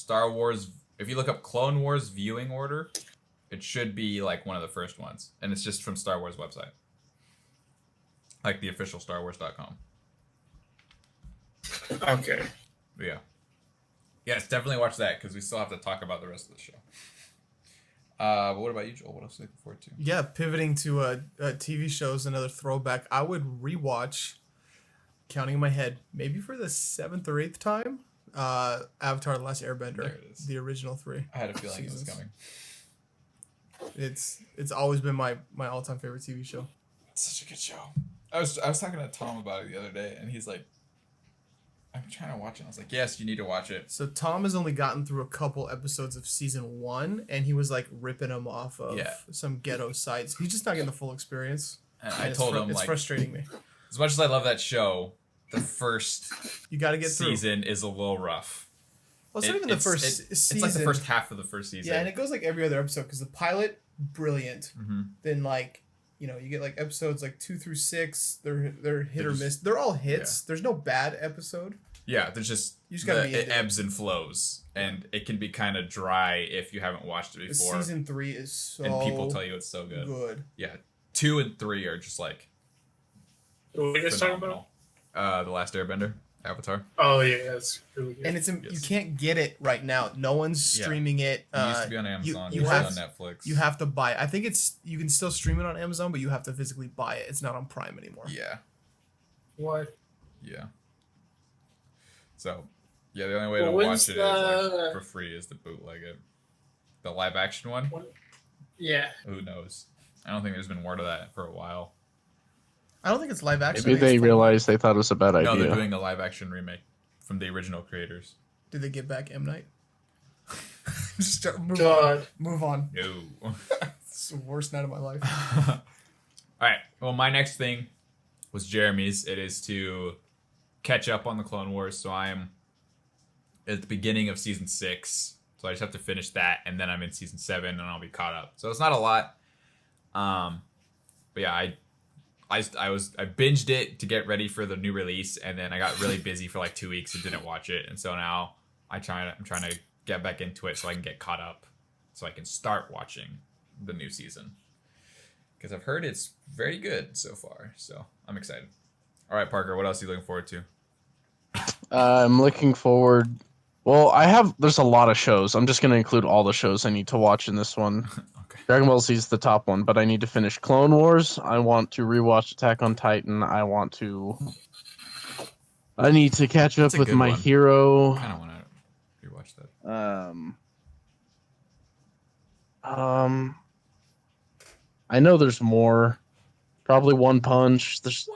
if you look up Clone Wars viewing order, it should be like one of the first ones, and it's just from Star Wars website, like the official StarWars.com. Okay. But yeah, yes, definitely watch that because we still have to talk about the rest of the show. But what about you, Joel? What else are you looking forward to? Yeah, pivoting to TV shows, another throwback. I would rewatch, counting in my head, maybe for the 7th or 8th time, Avatar: The Last Airbender. There it is. The original 3. I had a feeling it was Seasons. coming. It's always been my all-time favorite TV show. It's such a good show. I was talking to Tom about it the other day, and he's like, I'm trying to watch it. I was like, yes, you need to watch it. So Tom has only gotten through a couple episodes of season 1, and he was like ripping them off of some ghetto sites. He's just not getting the full experience. And And I told him, it's like, frustrating me. as much as I love that show, the first You got to get through. season is a little rough. Well, it's not even the first season. It's like the first half of the first season. Yeah, and it goes like every other episode because the pilot, brilliant. Mm-hmm. Then like, you know, you get like episodes like 2 through 6. They're hit They're or just- miss. They're all hits. There's no bad episode. Yeah, there's just You just gotta be it into it. ebbs and flows, and it can be kind of dry if you haven't watched it before. Season 3 is so and people tell you it's so good. good. Yeah, 2 and 3 are just like What are you guys talking about? phenomenal. The Last Airbender, Avatar. Oh yeah, that's really good. And it's you Yes. can't get it right now. No one's Yeah. streaming it. It used to be on Amazon. you It's have on Netflix. you have to buy it. I think you can still stream it on Amazon, but you have to physically buy it. It's not on Prime anymore. Yeah, What? yeah. So, yeah, the only way to Well, watch when's it is like, the- for free is to bootleg it. The live action one. Yeah. Who knows? I don't think there's been word of that for a while. I don't think it's live action. I Maybe think they it's realized they thought it was a bad idea. No, they're doing a live action remake from the original creators. Did they get back M Night? Just move God. on. Move on. No. It's the worst night of my life. All right. Well, my next thing was Jeremy's. It is to catch up on the Clone Wars. So I am at the beginning of season 6. So I just have to finish that, and then I'm in season 7, and I'll be caught up. So it's not a lot. But yeah, I binged it to get ready for the new release, and then I got really busy for like 2 weeks and didn't watch it. And so now I'm trying to get back into it so I can get caught up, so I can start watching the new season. Because I've heard it's very good so far, so I'm excited. All right, Parker, what else are you looking forward to? I'm looking forward. Well, there's a lot of shows. I'm just going to include all the shows I need to watch in this one. Okay. Dragon Ball Z is the top one, but I need to finish Clone Wars. I want to rewatch Attack on Titan. I need to catch up That's a with good My one. Hero. I kind of want to rewatch that. I know there's more. Probably One Punch. There's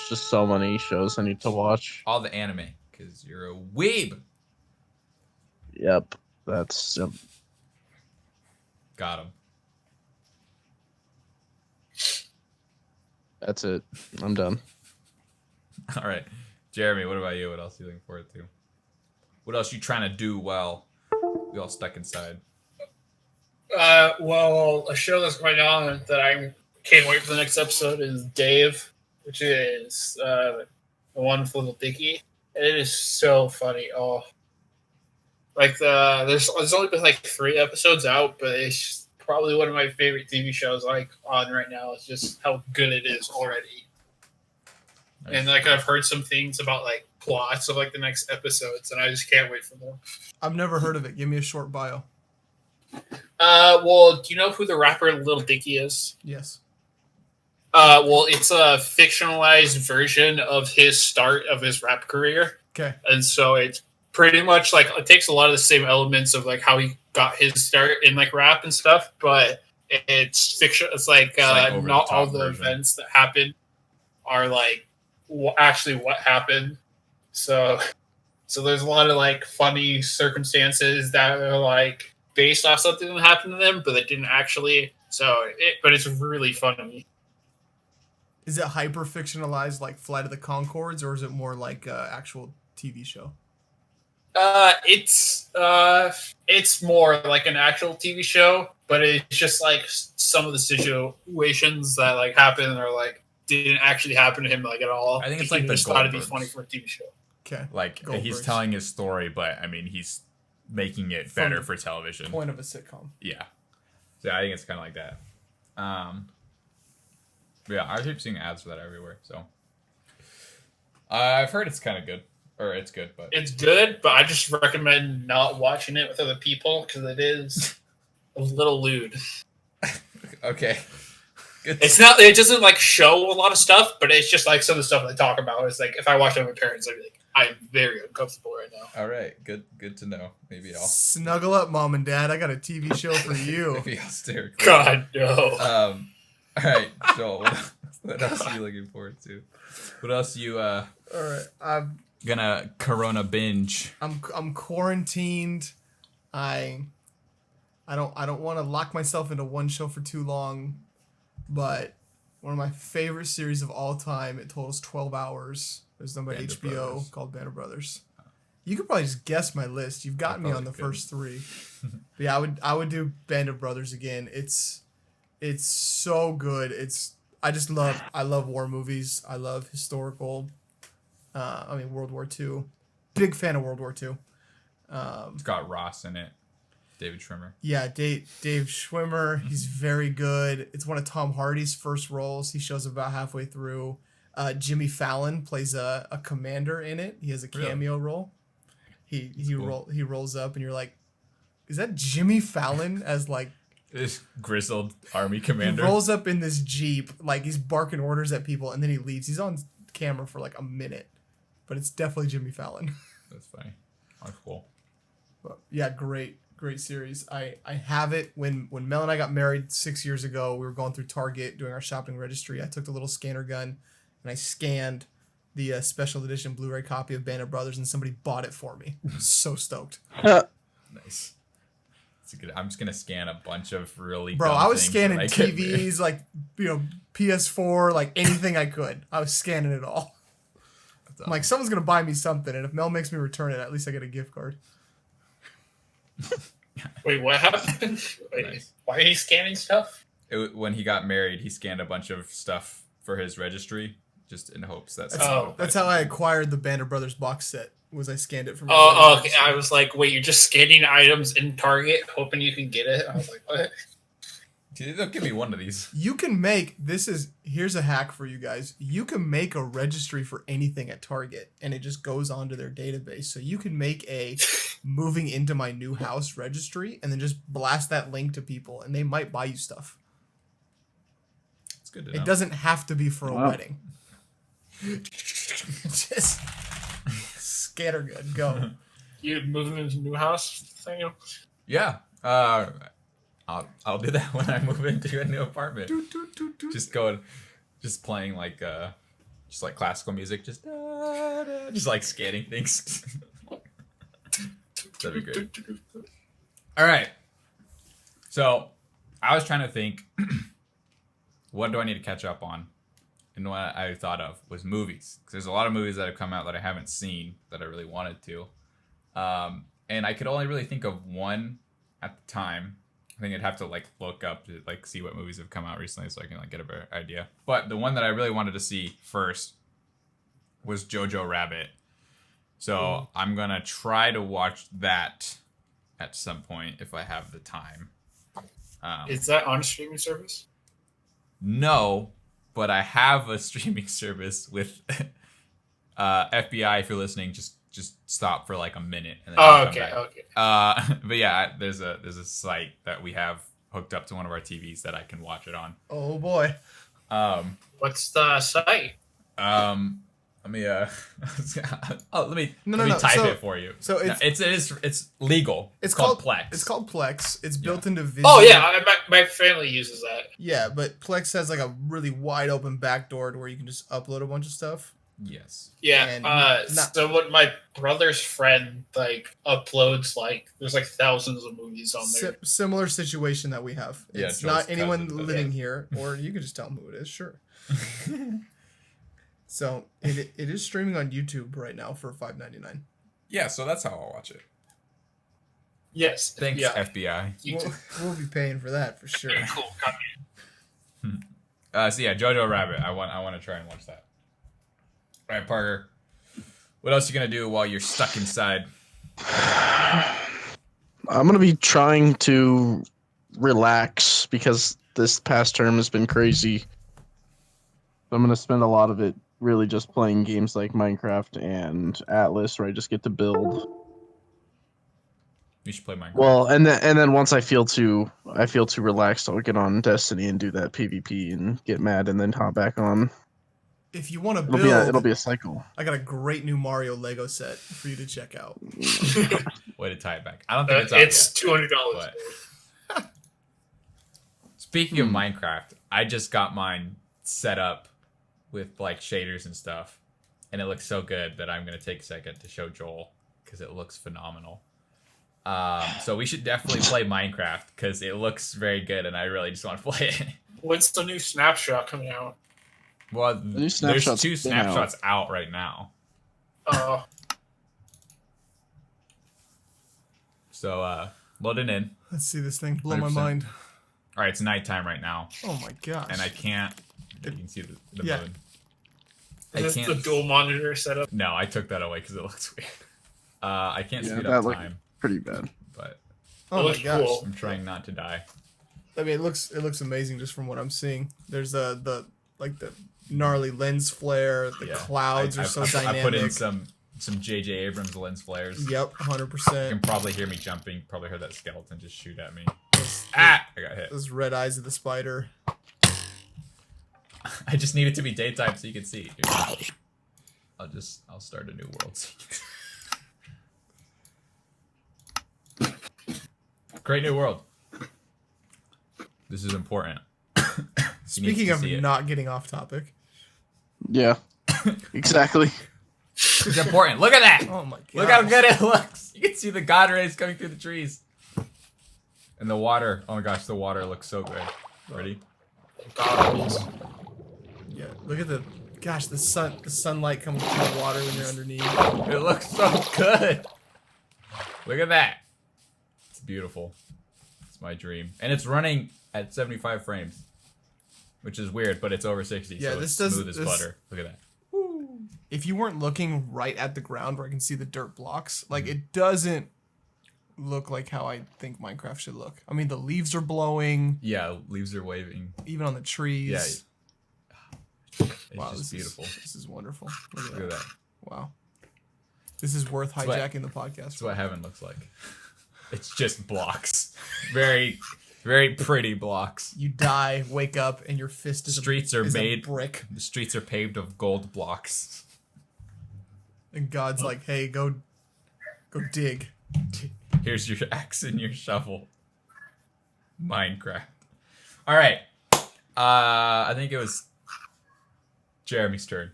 just so many shows I need to watch. All the anime, because you're a weeb. Yep, that's Got him. that's it. I'm done. All right. Jeremy, what about you? What else are you looking forward to? What else you trying to do while we all stuck inside? Well, a show that's going on that I can't wait for the next episode is Dave, which is the wonderful little Dicky. And it is so funny. Oh, like there's only been like 3 episodes out, but it's probably one of my favorite TV shows like on right now. It's just how good it is already. Nice. And like I've heard some things about like plots of like the next episodes, and I just can't wait for them. I've never heard of it. Give me a short bio. Well, do you know who the rapper Lil Dicky is? Yes. Well, it's a fictionalized version of his start of his rap career, Okay. and so it's pretty much like it takes a lot of the same elements of like how he got his start in like rap and stuff, but it's fiction. It's like, like over not the all top the version. events that happen are like actually what happened. So there's a lot of like funny circumstances that are like based off something that happened to them, but that didn't actually. But it's really funny. Is it hyper fictionalized like Flight of the Conchords, or is it more like actual TV show? It's more like an actual TV show, but it's just like some of the situations that like happen or like didn't actually happen to him like at all. I think it's He like the just thought it'd be Goldbergs. funny for a TV show. Okay. Like, he's Goldbergs. telling his story, but, I mean, he's making it better From for television. Point of a sitcom. Yeah. So I think it's kind of like that. But yeah, I keep seeing ads for that everywhere, so. I've heard it's kind of good. Or it's good, but. It's good, but I just recommend not watching it with other people because it is a little lewd. Okay. Good. It's not. It doesn't like show a lot of stuff, but it's just like some of the stuff they talk about. It's like if I watch it with my parents, I'd be like, I'm very uncomfortable right now. All right. Good to know. Maybe I'll Snuggle up, mom and dad. I got a TV show for you. maybe I'll steer clear. God no. All right, Joel. What else are you looking forward to? What else you All right, I'm gonna Corona binge? quarantined. I don't want to lock myself into one show for too long, but one of my favorite series of all time. It totals 12 hours. It was done by Band of HBO Brothers. called Band of Brothers. You could probably just guess my list. You've gotten me on the probably first three. But yeah, I would do Band of Brothers again. It's so good. I love war movies. I love historical. World War II. Big fan of World War II. It's got Ross in it. David Schwimmer. Yeah, Dave Schwimmer. He's very good. It's one of Tom Hardy's first roles. He shows up about halfway through. Jimmy Fallon plays a commander in it. He has a Really? cameo role. He cool. he rolls up and you're like, is that Jimmy Fallon as like This grizzled army he commander. rolls up in this Jeep like he's barking orders at people and then he leaves. He's on camera for like a minute, but it's definitely Jimmy Fallon. That's funny. Oh, cool. But yeah, great series. I have it. When Mel and I got married 6 years ago, we were going through Target doing our shopping registry. I took the little scanner gun and I scanned the special edition Blu-ray copy of Band of Brothers, and somebody bought it for me. I was so stoked. Nice. It's a good. I'm just gonna scan a bunch of really. Bro, dumb I was things scanning when I get there. TVs, like, PS4, like anything I could. I was scanning it all. That's I'm like, someone's gonna buy me something, and if Mel makes me return it, at least I get a gift card. Wait, what happened? Wait, Nice. why are you scanning stuff? When he got married, he scanned a bunch of stuff for his registry, just in hopes that. That's, someone would buy that's how I something. acquired the Band of Brothers box set. Was I scanned it from? Oh, okay. I was like, wait, you're just scanning items in Target, hoping you can get it. I was like, what? Dude, they'll give me one of these. You can make here's a hack for you guys. You can make a registry for anything at Target and it just goes onto their database. So you can make a moving into my new house registry and then just blast that link to people and they might buy you stuff. It's good to know. It doesn't have to be for a Wow. wedding. Just scattergood, go. You moving into a new house, Nathaniel? Yeah. I'll do that when I move into a new apartment. Just playing like just like classical music, just like scanning things. That'd be good. All right. So I was trying to think, what do I need to catch up on? And what I thought of was movies. Because there's a lot of movies that have come out that I haven't seen that I really wanted to. And I could only really think of one at the time. I think I'd have to like look up to like see what movies have come out recently so I can like get a better idea. But the one that I really wanted to see first was Jojo Rabbit. So I'm gonna try to watch that at some point if I have the time. Is that on a streaming service? No, but I have a streaming service with FBI. If you're listening, just stop for like a minute. And then Oh, I'll come okay, back. okay. But yeah, there's a site that we have hooked up to one of our TVs that I can watch it on. Oh boy. What's the site? Let me let me No. type So- it for you. so No, it's legal. It's called called Plex. It's called Plex. It's built into Vizio. Oh yeah, my family uses that. Yeah, but Plex has like a really wide open back door to where you can just upload a bunch of stuff. Yes. Yeah. And So what my brother's friend like uploads, like there's like thousands of movies on there. Similar situation that we have. Yeah, It's Joel's not anyone cousin does living that. here, or you could just tell them who it is. Sure. So it is streaming on YouTube right now for $5.99. Yeah, so that's how I'll watch it. Yes. Thanks, Yeah. FBI. We'll be paying for that for sure. Okay, cool. Got it. So yeah, Jojo Rabbit. I want to try and watch that. All right, Parker. What else you gonna do while you're stuck inside? I'm gonna be trying to relax because this past term has been crazy. I'm gonna spend a lot of it really just playing games like Minecraft and Atlas, where I just get to build. We should play Minecraft. Well, and then once I feel too relaxed, I'll get on Destiny and do that PvP and get mad and then hop back on. If you want to It'll build, be a cycle. I got a great new Mario Lego set for you to check out. Way to tie it back. I don't think It's out yet. $200. But speaking of Minecraft, I just got mine set up with like shaders and stuff, and it looks so good that I'm gonna take a second to show Joel because it looks phenomenal. So we should definitely play Minecraft because it looks very good, and I really just want to play it. When's the new snapshot coming out? Well, new there's snapshot's 2 been snapshots out right now. So load it in. Let's see this thing blow my 100%. mind. All right, it's nighttime right now, Oh my gosh. and I can't. You can see the Yeah. moon. Is this the dual monitor setup? No, I took that away because it looks weird. I can't Yeah, speed that up looked time, pretty bad. but Oh my looks gosh. cool. I'm trying not to die. I mean, it looks amazing just from what I'm seeing. There's the gnarly lens flare. The clouds are so dynamic. I put in some J.J. Abrams lens flares. Yep, You 100%. can probably hear me jumping. Probably heard that skeleton just shoot at me. I got hit. Those red eyes of the spider. I just need it to be daytime so you can see. Dude. I'll start a new world. Great new world. This is important. Speaking of see it. not getting off topic. Yeah, exactly. It's important. Look at that. Oh my god. Look how good it looks. You can see the god rays coming through the trees. And the water. Oh my gosh, the water looks so good. Ready? Goggles. Yeah, look at the sunlight coming through the water when you're underneath. It looks so good. Look at that. It's beautiful. It's my dream. And it's running at 75 frames. Which is weird, but it's over 60, Yeah, so this it's smooth as butter. Look at that. If you weren't looking right at the ground where I can see the dirt blocks, like it doesn't look like how I think Minecraft should look. I mean, the leaves are blowing, Yeah, leaves are waving. even on the trees. Yeah. It's Wow, just beautiful. This is wonderful. Look at Look at that. that. Wow. This is worth what- hijacking the podcast. That's what heaven looks like. It's just blocks. Very, very pretty blocks. You die, wake up, and your fist is Streets a, are is made. a brick. The streets are paved of gold blocks. And God's like, hey, go dig. Here's your axe and your shovel. Minecraft. All right. I think it was Jeremy's turn.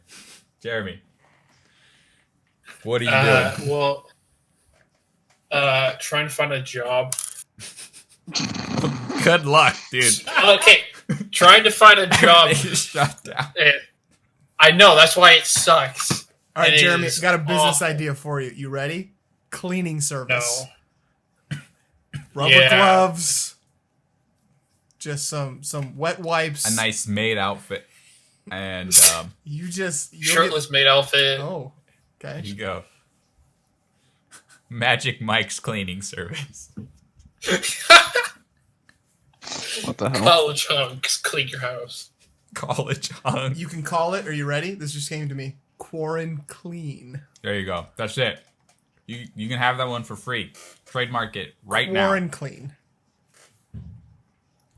Jeremy, what are you doing? Well, trying to find a job. Good luck, dude. Okay, trying to find a job. Everything is shut down. And I know that's why it sucks. All right, It Jeremy, is got a business awful. idea for you. You ready? Cleaning service. No. Rubber Yeah. gloves. Just some wet wipes. A nice maid outfit, and You'll Shirtless maid outfit. Get, oh, okay. here you go. Magic Mike's cleaning service. What the hell? College hunks clean your house. College hung. You can call it. Are you ready? This just came to me. Quarantine. There you go. That's it. You can have that one for free. Trademark it right now. Quarantine.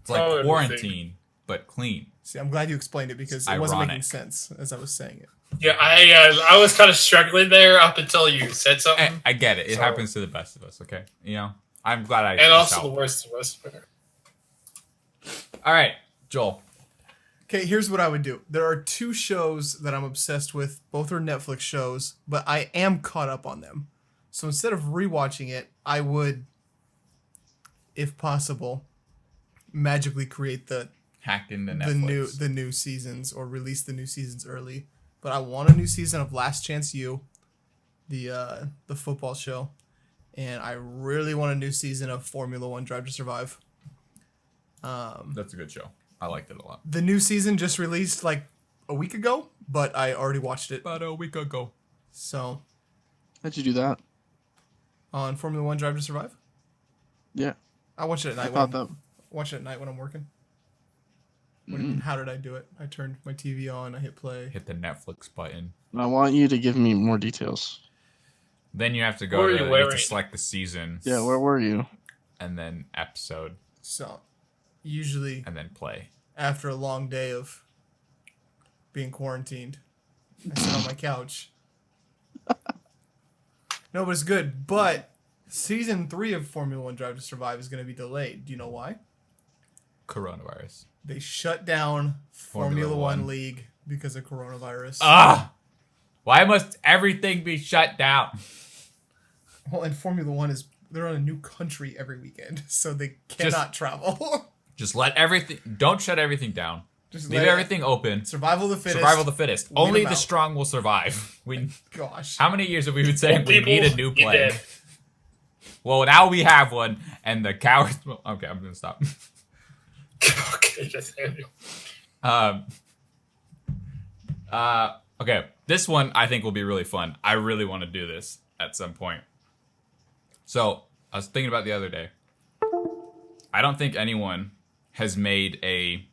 It's like Oh, quarantine, but clean. See, I'm glad you explained it because it wasn't making Ironic. sense as I was saying it. Yeah, I was kind of struggling there up until you said something. I get it. It So- happens to the best of us, okay? You know? I'm glad I And also helped. the worst of us. All right, Joel. Okay, here's what I would do. There are 2 shows that I'm obsessed with. Both are Netflix shows, but I am caught up on them. So instead of rewatching it, I would, if possible, magically create the Hacked into Netflix. the new seasons or release the new seasons early. But I want a new season of Last Chance U, the football show, and I really want a new season of Formula One Drive to Survive. That's a good show. I liked it a lot. The new season just released like a week ago, but I already watched it. About a week ago. So How'd you do that? on Formula One Drive to Survive, Yeah, I watch it at I night. thought that. Watch it at night when I'm working. How did I do it? I turned my TV on. I hit play. Hit the Netflix button. I want you to give me more details. Then you have to What go were to, you you have to wearing? select the season. Yeah, where were you? And then episode, So, usually and then play. after a long day of being quarantined, I sit on my couch. No, but it's good. But season 3 of Formula One Drive to Survive is going to be delayed. Do you know why? Coronavirus. They shut down Formula Formula One One. League because of coronavirus. Ah! Why must everything be shut down? Well, and Formula One they're on a new country every weekend, so they cannot travel. Just let everything. Don't shut everything down. Just Leave let everything open. Survival of the fittest. Survival of the fittest. Weed Only them the out. strong will survive. Gosh. How many years have we been saying we People, need a new you plague? dead. Well, now we have one, and the cowards. Okay, I'm gonna stop. Okay, Nathaniel. Okay, this one I think will be really fun. I really want to do this at some point. So I was thinking about it the other day. I don't think anyone has made an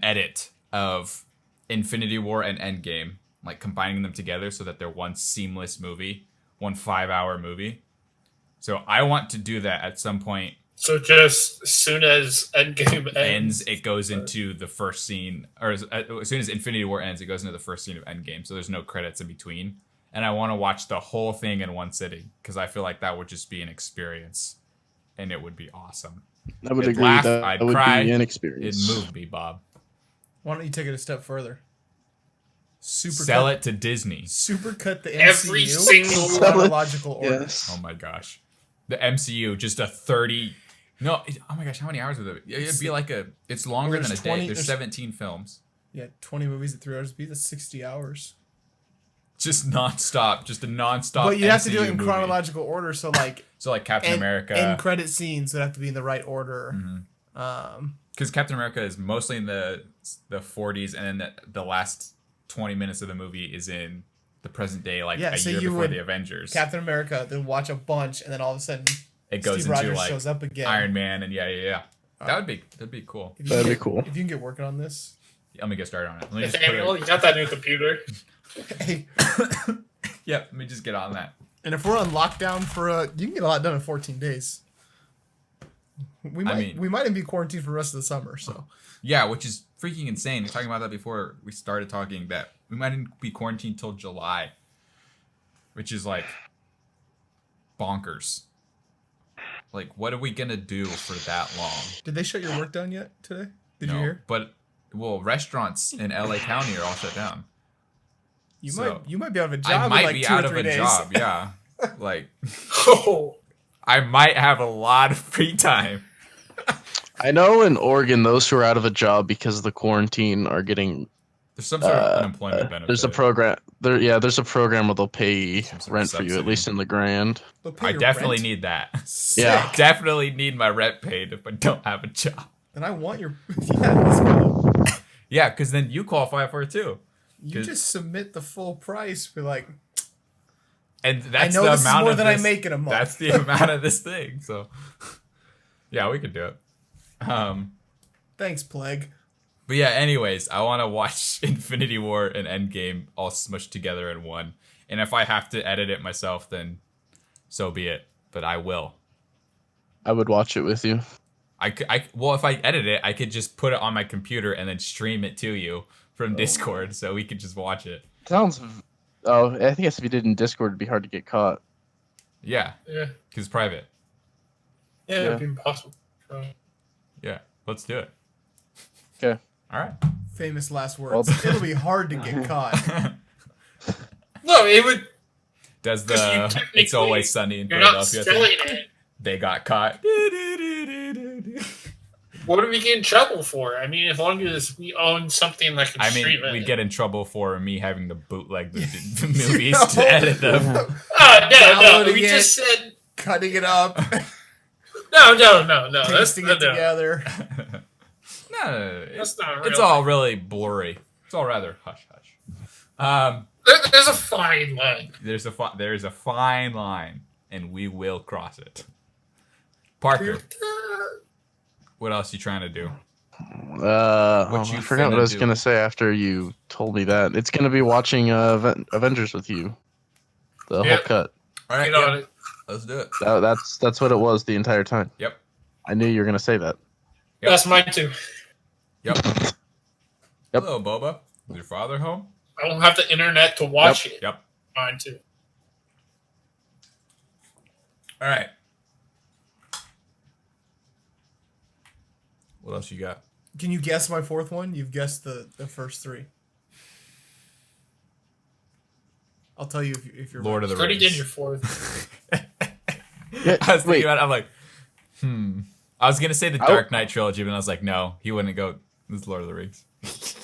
edit of Infinity War and Endgame, like combining them together so that they're one seamless movie, one 5-hour movie. So I want to do that at some point. So just as soon as Endgame Ends, it goes into the first scene, or as soon as Infinity War ends, it goes into the first scene of Endgame. So there's no credits in between. And I want to watch the whole thing in one sitting because I feel like that would just be an experience, and it would be awesome. I would I'd agree laugh, that I'd would cry, be an It'd experience. move me, Bob. Why don't you take it a step further? Sell it to Disney. Supercut the MCU Every single- in chronological order. Yes. Oh my gosh, the MCU just a 30. No, oh my gosh, how many hours would it? It'd be like it's longer There's than a 20 day. There's there's- 17 films. Yeah, 20 movies at 3 hours a piece. That's 60 hours. Just nonstop, just a nonstop. But you have to do MCU it in movie. chronological order, so like So like Captain America. end credit scenes would have to be in the right order. Mm-hmm. Because Captain America is mostly in the 40s, and then the last 20 minutes of the movie is in the present day, like Yeah, a so year you before would- the Avengers. Captain America, then watch a bunch, and then all of a sudden It goes Steve into Rogers like shows up again. Iron Man, and yeah. That'd be cool. If you That'd can be get- cool. If you can get working on this. Let me get started on it. Let me just put Nathaniel, it. you got that new computer? Hey, Yeah, let me just get on that. and if we're on lockdown you can get a lot done in 14 days. We might even be quarantined for the rest of the summer, so. Yeah, which is freaking insane. We were talking about that before we started talking that we might be quarantined till July, which is like bonkers. Like, what are we gonna do for that long? Did they shut your work down yet today? Did No, you hear? But restaurants in LA County are all shut down. You So, might be out of a job I in might like be 2 out or of 3 a days. job. Yeah, like Oh, I might have a lot of free time. I know in Oregon, those who are out of a job because of the quarantine are getting. There's some sort of unemployment benefit. There's a program. There's a program where they'll pay Some sort of rent for you, at subsidy. least in the grand. They'll pay I your definitely rent? need that. Sick. Yeah. Definitely need my rent paid if I don't have a job. And I want your yeah. Let's go. Yeah, because then you qualify for it too. You 'Cause- just submit the full price. Be like, And that's I know the this is amount more of than this, I make in a month. That's the amount of this thing. So, yeah, we could do it. thanks, plague. But yeah, anyways, I want to watch Infinity War and Endgame all smushed together in one. And if I have to edit it myself, then so be it. But I will. I would watch it with you. Well, if I edit it, I could just put it on my computer and then stream it to you from Discord, so we could just watch it. Sounds. Oh, I think if you did in Discord, it'd be hard to get caught. Yeah, yeah. because it's private. Yeah, it'd be impossible. Yeah, let's do it. Okay. All right. Famous last words. Well- It'll be hard to get caught. No, it would. Does 'Cause you It's technically- Always Sunny in You're not Philadelphia selling thing? it. They got caught. What do we get in trouble for? I mean, as long as we own something that can I stream mean, it. we get in trouble for me having to bootleg the movies to edit them. No, Downloading we it. just said Cutting it up, no. That's pasting it no. together. No, That's not real. it's all really blurry. It's all rather hush hush. There's a fine line. There's a fine line, and we will cross it. Parker, what else you trying to do? I you forgot what finna I was do? gonna say after you told me that. It's gonna be watching Avengers with you. The Yep. whole cut. All right, Get on yeah, it. let's do it. That's what it was the entire time. Yep. I knew you were gonna say that. Yep. That's mine too. Yep. Yep. Hello, Boba. Is your father home? I don't have the internet to watch it. Yep. Mine too. All right. What else you got? Can you guess my fourth one? You've guessed the first three. I'll tell you if you're Lord of the Already Rings. did your fourth. I was thinking Wait. about it. I'm like, I was gonna say the I Dark Knight trilogy, but I was like, no, he wouldn't go. This is Lord of the Rings.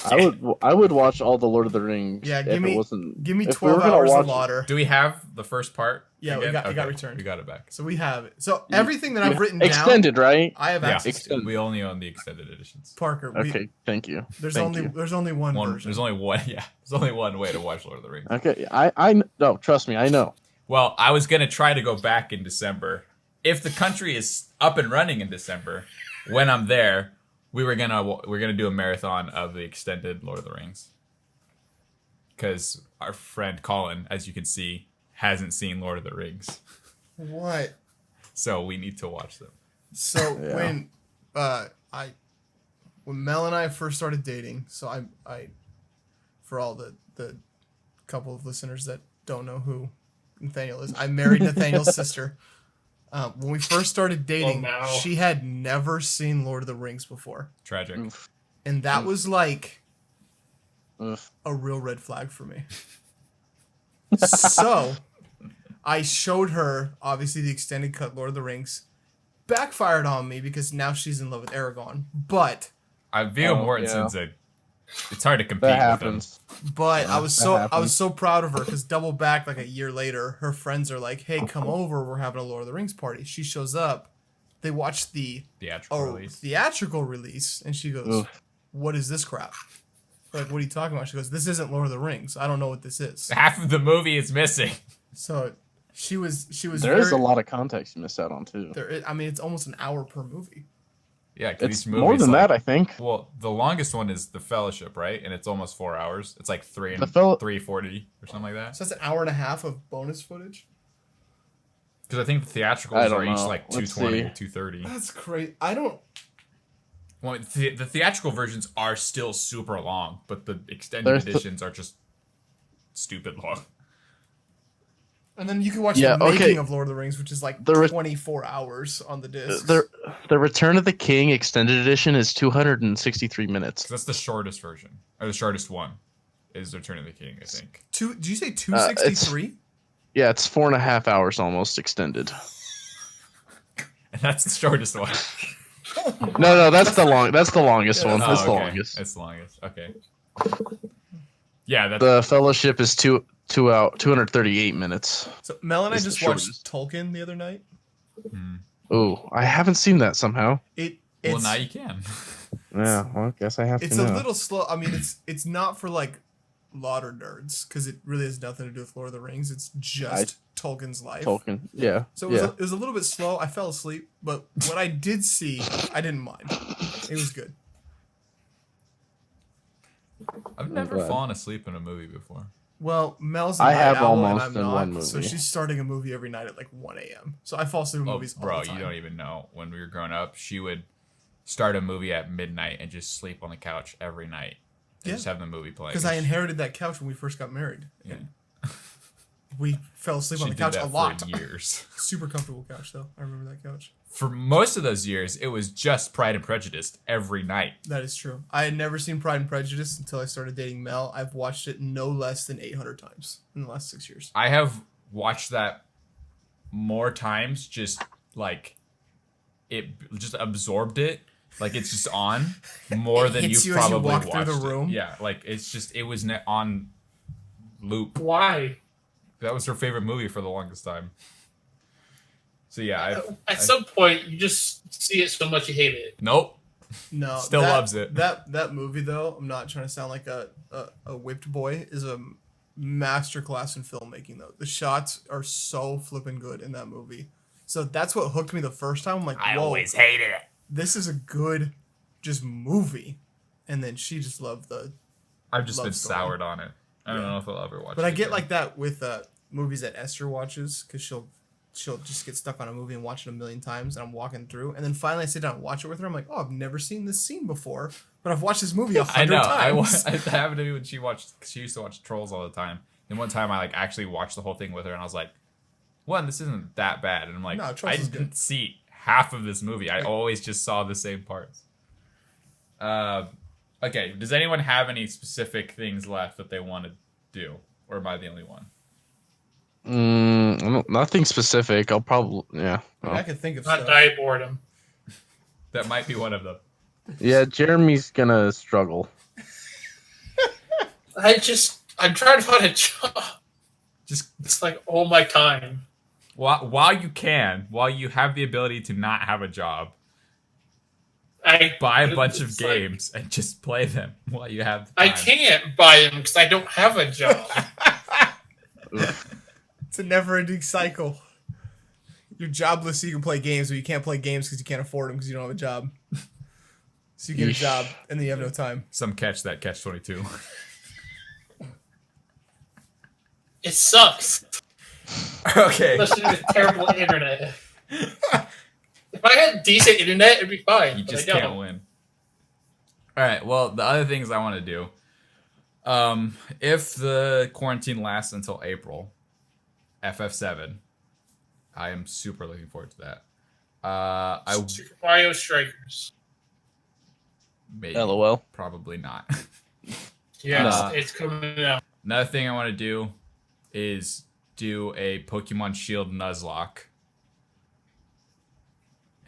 I would watch all the Lord of the Rings. Yeah, if give me it wasn't. give me if we were 12 gonna hours watch of lauder. Do we have the first part? Yeah, we again? got returned. We got it back. So we have it. So everything that I've written extended, down, right? I have Yeah, access to. Extended. we only own the extended editions. Parker, Okay, thank you. there's Thank only you. there's only one One, version. there's only one. Yeah, there's only one way to watch Lord of the Rings. Okay, I no, trust me, I know. Well, I was gonna try to go back in December. If the country is up and running in December, when I'm there, we're gonna do a marathon of the extended Lord of the Rings. Because our friend Colin, as you can see, hasn't seen Lord of the Rings, What? so we need to watch them. So Yeah. when Mel and I first started dating, so I for all the couple of listeners that don't know who Nathaniel is, I married Nathaniel's sister. When we first started dating, no. she had never seen Lord of the Rings before, Tragic. Oof. and that was like Oof. a real red flag for me. So I showed her obviously the extended cut Lord of the Rings. Backfired on me because now she's in love with Aragorn. But Viggo Oh, Mortensen's it's hard to compete That with him. happens. I was that so happens. proud of her because double back like a year later, her friends are like, "Hey, come over. We're having a Lord of the Rings party." She shows up. They watch the Theatrical release. theatrical release, and she goes, Oof. "What is this crap?" Like, what are you talking about? She goes, "This isn't Lord of the Rings. I don't know what this is." Half of the movie is missing. So she was There's very, a lot of context you missed out on too. I mean, it's almost an hour per movie. Yeah, 'cause It's each more movie's than like, that, I think. Well, the longest one is The Fellowship, right? And it's almost 4 hours. It's like 3:40 or something like that. So that's an hour and a half of bonus footage. Because I think the theatricals I are don't each know. like Let's 220 see. or 230. That's crazy. I don't. Well, the theatrical versions are still super long, but the extended There's the- editions are just stupid long. And then you can watch Yeah, the making okay. of Lord of the Rings, which is like The re- 24 hours on the disc. The Return of the King extended edition is 263 minutes. So that's the shortest version, or the shortest one, is Return of the King, I think. Did you say 263? Yeah, it's 4.5 hours almost extended. And that's the shortest one. No, that's the longest one. Yeah, That's the okay. longest. That's the longest. Okay. Yeah, that's The Fellowship is 238 minutes. So Mel and I It's the just watched shortest. Tolkien the other night. Oh, I haven't seen that somehow. It's well, now you can. Yeah, well, I guess I have it's to a now. little slow. I mean, it's not for like lauder nerds because it really has nothing to do with Lord of the Rings. It's just Tolkien's life. Tolkien. Yeah. So it was, yeah. it was a little bit slow. I fell asleep, but what I did see, I didn't mind. It was good. I've never glad. fallen asleep in a movie before. Well, Mel's a I night have owl and almost I'm in not, one so movie. she's starting a movie every night at like 1 a.m. So I fall asleep in Oh, movies all bro, the time. you don't even know. When we were growing up, she would start a movie at midnight and just sleep on the couch every night. And Yeah. just have the movie playing. Because I inherited that couch when we first got married. Yeah. We fell asleep She on the did couch that a lot. for years. Super comfortable couch though. I remember that couch. For most of those years, it was just Pride and Prejudice every night. That is true. I had never seen Pride and Prejudice until I started dating Mel. I've watched it no less than 800 times in the last 6 years. I have watched that more times, just like it just absorbed it. Like it's just on more It than hits you've you as you probably walk through watched the room? it. Yeah, like it's just it was on loop. Why? That was her favorite movie for the longest time. So yeah, At some point, you just see it so much you hate it. nope. No, Still loves it. That movie though, I'm not trying to sound like a whipped boy, is a masterclass in filmmaking though. The shots are so flippin' good in that movie. So that's what hooked me the first time. I'm like, whoa, hated it. this is a good just movie. And then she just loved the I've just Love been story. soured on it. I don't Yeah. know if I'll ever watch it. But I get again. like that with movies that Esther watches because she'll just get stuck on a movie and watch it a million times, and I'm walking through, and then finally I sit down and watch it with her. I'm like, oh, I've never seen this scene before, but I've watched this movie 100 times. I happened to me when she used to watch Trolls all the time. And one time I like actually watched the whole thing with her, and I was like, "One, this isn't that bad." And I'm like, No, Trolls I is didn't good. see half of this movie. I always just saw the same parts. Okay. Does anyone have any specific things left that they want to do, or am I the only one? Nothing specific. I'll probably I mean, I can think of Not stuff. die boredom. That might be one of them. Yeah, Jeremy's gonna struggle. I'm trying to find a job. Just It's like all my time. while you have the ability to not have a job, I buy a bunch of it's like, games and just play them while you have the I time. can't buy them because I don't have a job. It's a never-ending cycle. You're jobless so you can play games, but you can't play games because you can't afford them because you don't have a job. So you get a Yeesh. job, and then you have no time. Some catch that catch-22. It sucks. Okay. Especially with terrible internet. If I had decent internet, it'd be fine. You but just I don't. can't win. All right. Well, the other things I want to do, if the quarantine lasts until April, FF7, I am super looking forward to that. I Super Mario Strikers. maybe, LOL. probably not. Yes, Nah. it's coming out. Another thing I want to do is do a Pokemon Shield Nuzlocke.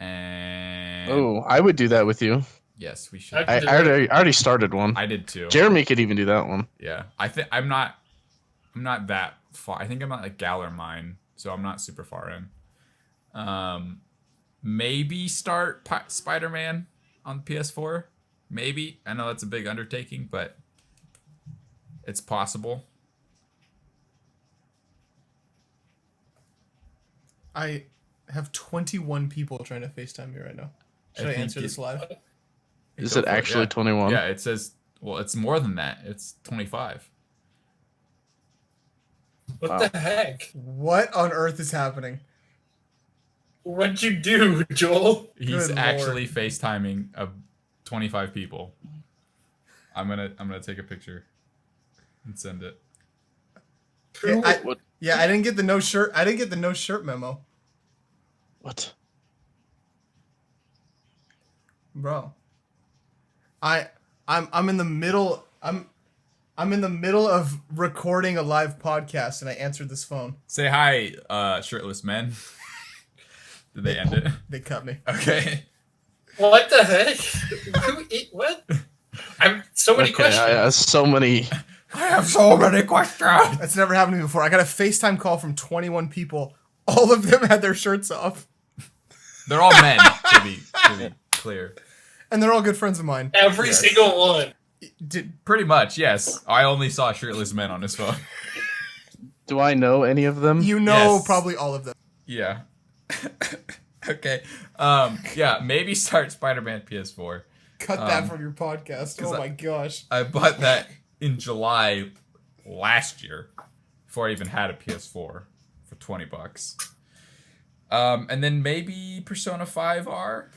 And Oh, I would do that with you. yes, we should. I- I already started one. I did too. Jeremy could even do that one. Yeah, I think I'm not that far. I think I'm at like Galar Mine, so I'm not super far in. Maybe start Spider-Man on PS4. Maybe. I know that's a big undertaking, but it's possible. I have 21 people trying to FaceTime me right now. Should I, think answer this live? Is Go it for actually yeah. 21? Yeah, it says. Well, it's more than that. It's 25. What Wow. the heck? What on earth is happening? What'd you do, Joel? He's Good Lord. actually FaceTiming 25 people. I'm gonna take a picture and send it. Yeah, What? I didn't get the no shirt. I didn't get the no shirt memo, What? bro. I'm in the middle. I'm in the middle of recording a live podcast, and I answered this phone. Say hi, shirtless men. Did they end it? They cut me. Okay. What the heck? What? I'm so many Okay, questions. so many. I have so many questions. That's never happened to me before. I got a FaceTime call from 21 people. All of them had their shirts off, They're all men, to be clear. and they're all good friends of mine. Every Yes. single one. Pretty much, yes. I only saw shirtless men on his phone. Do I know any of them? You know, Yes. probably all of them. Yeah. Okay. Yeah, maybe start Spider-Man PS4. Cut that from your podcast. 'cause Oh my gosh. I bought that in July last year before I even had a PS4 for $20. And then maybe Persona 5R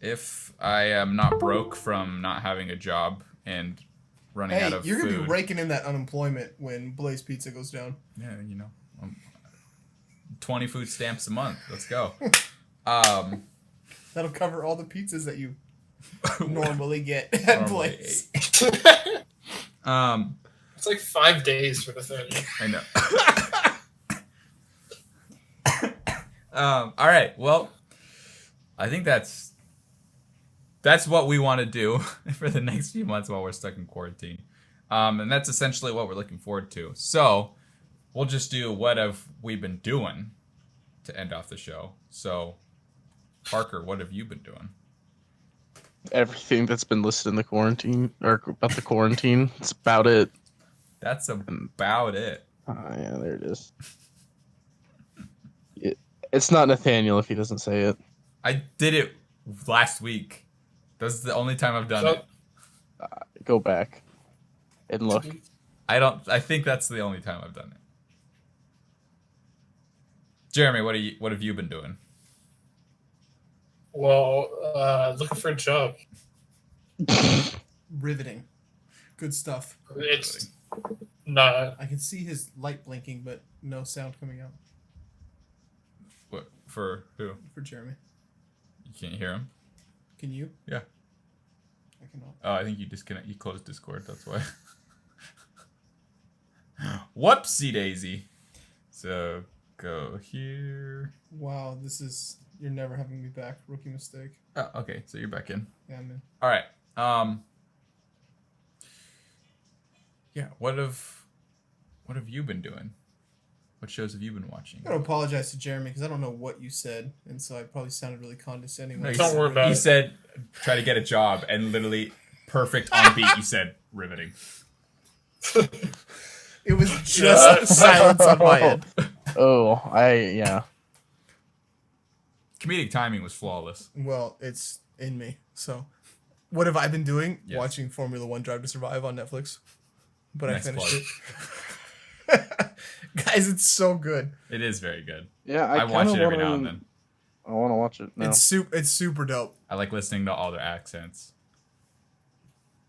if I am not broke from not having a job and running Hey, out of you're food. gonna be raking in that unemployment when Blaze Pizza goes down. Yeah, 20 food stamps a month. Let's go. That'll cover all the pizzas that you normally get at Normally Blaze. It's like 5 days for the thing. I know. All right. Well, I think that's what we want to do for the next few months while we're stuck in quarantine. And that's essentially what we're looking forward to. So we'll just do what have we been doing to end off the show. So, Parker, what have you been doing? Everything that's been listed in the quarantine, or about the quarantine. It's about it. That's about it. Yeah, there it is. It's not Nathaniel if he doesn't say it. I did it last week. That's the only time I've done So- it. Go back and look. I think that's the only time I've done it. Jeremy, what have you been doing? Well, looking for a job. Riveting. Good stuff. It's not. I can see his light blinking, but no sound coming out What for who? for Jeremy. You can't hear him? Can you? Yeah. I cannot. Oh, I think you closed Discord, that's why. Whoopsie daisy. So go here. Wow, you're never having me back. Rookie mistake. Oh, okay, so you're back in. Yeah, I'm in. All right. Yeah. What have you been doing? What shows have you been watching? I gotta apologize to Jeremy because I don't know what you said, and so I probably sounded really condescending. No, Don't worry about he it. said, "Try to get a job," and literally perfect on beat. You said, "Riveting." It was just silence on my end. Oh, yeah. Comedic timing was flawless. Well, it's in me. So, what have I been doing? Yes. Watching Formula One Drive to Survive on Netflix. But Nice I finished plug. it. Guys, it's so good. It is very good. Yeah, I watch it every now and then. I want to watch it now. It's super dope. I like listening to all their accents.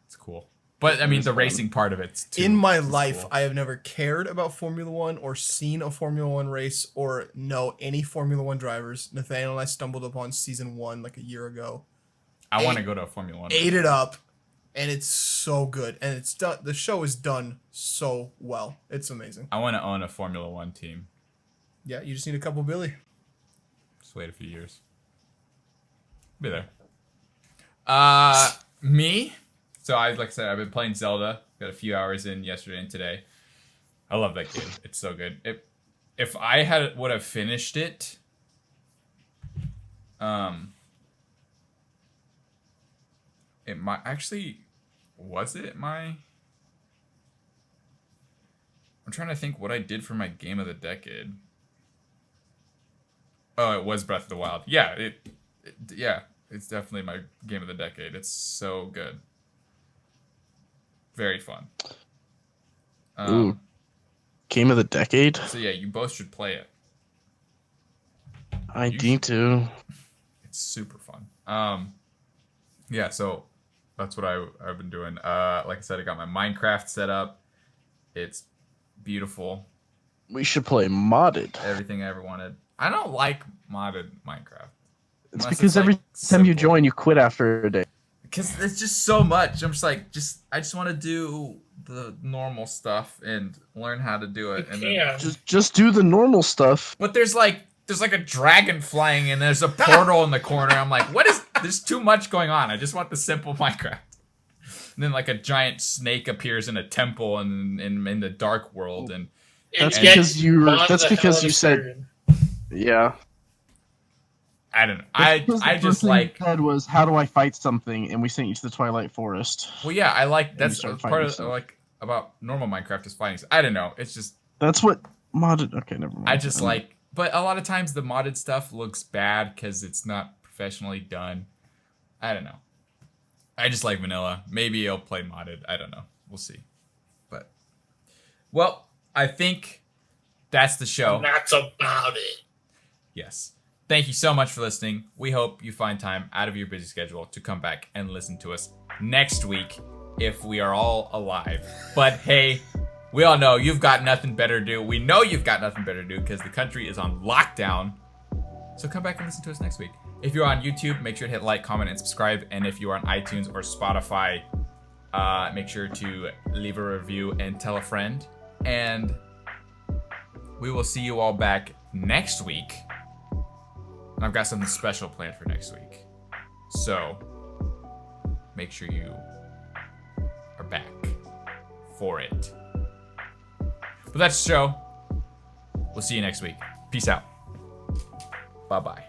It's cool. But I mean, the racing part of it's too. In my is life, cool. I have never cared about Formula One or seen a Formula One race or know any Formula One drivers. Nathaniel and I stumbled upon season 1 like a year ago. I want to go to a Formula One. Ate it up, and it's so good. And it's done. The show is done so well. It's amazing. I want to own a Formula One team. Yeah, you just need a couple Billy. Just wait a few years. Be there. Me? So like I said, I've been playing Zelda. Got a few hours in yesterday and today. I love that game. It's so good. If I would have finished it, it might actually was it my. I'm trying to think what I did for my game of the decade. Oh, it was Breath of the Wild. Yeah, yeah, it's definitely my game of the decade. It's so good. Very fun. Ooh. Game of the decade? So yeah, you both should play it. I You need to. It's super fun. Yeah, so that's what I've been doing. Like I said, I got my Minecraft set up. It's beautiful. We should play modded. Everything I ever wanted. I don't like modded Minecraft. It's Unless because like, every time you simple. join, you quit after a day. Because it's just so much. I'm just like, I just want to do the normal stuff and learn how to do it. And then, Yeah. Just do the normal stuff. but there's like a dragon flying and there's a portal in the corner. I'm like, there's too much going on. I just want the simple Minecraft. And then like a giant snake appears in a temple and in the dark world and That's And yet, because you. mod That's the hell because out you of said. Skyrim. Yeah. I don't know. That's because the I first just thing you like. said was, how do I fight something? And we sent you to the Twilight Forest. Well, yeah, I like that's start part fighting of stuff. like about normal Minecraft is fighting. I don't know. It's just That's what modded. Okay, never mind. I just like, but a lot of times the modded stuff looks bad because it's not professionally done. I don't know. I just like vanilla. Maybe I'll play modded. I don't know. We'll see. But well, I think that's the show. And that's about it. Yes. Thank you so much for listening. We hope you find time out of your busy schedule to come back and listen to us next week if we are all alive. But hey, we all know you've got nothing better to do. We know you've got nothing better to do because the country is on lockdown. So come back and listen to us next week. If you're on YouTube, make sure to hit like, comment, and subscribe. And if you are on iTunes or Spotify, make sure to leave a review and tell a friend. And we will see you all back next week. And I've got something special planned for next week. So make sure you are back for it. But that's the show. We'll see you next week. Peace out. Bye-bye.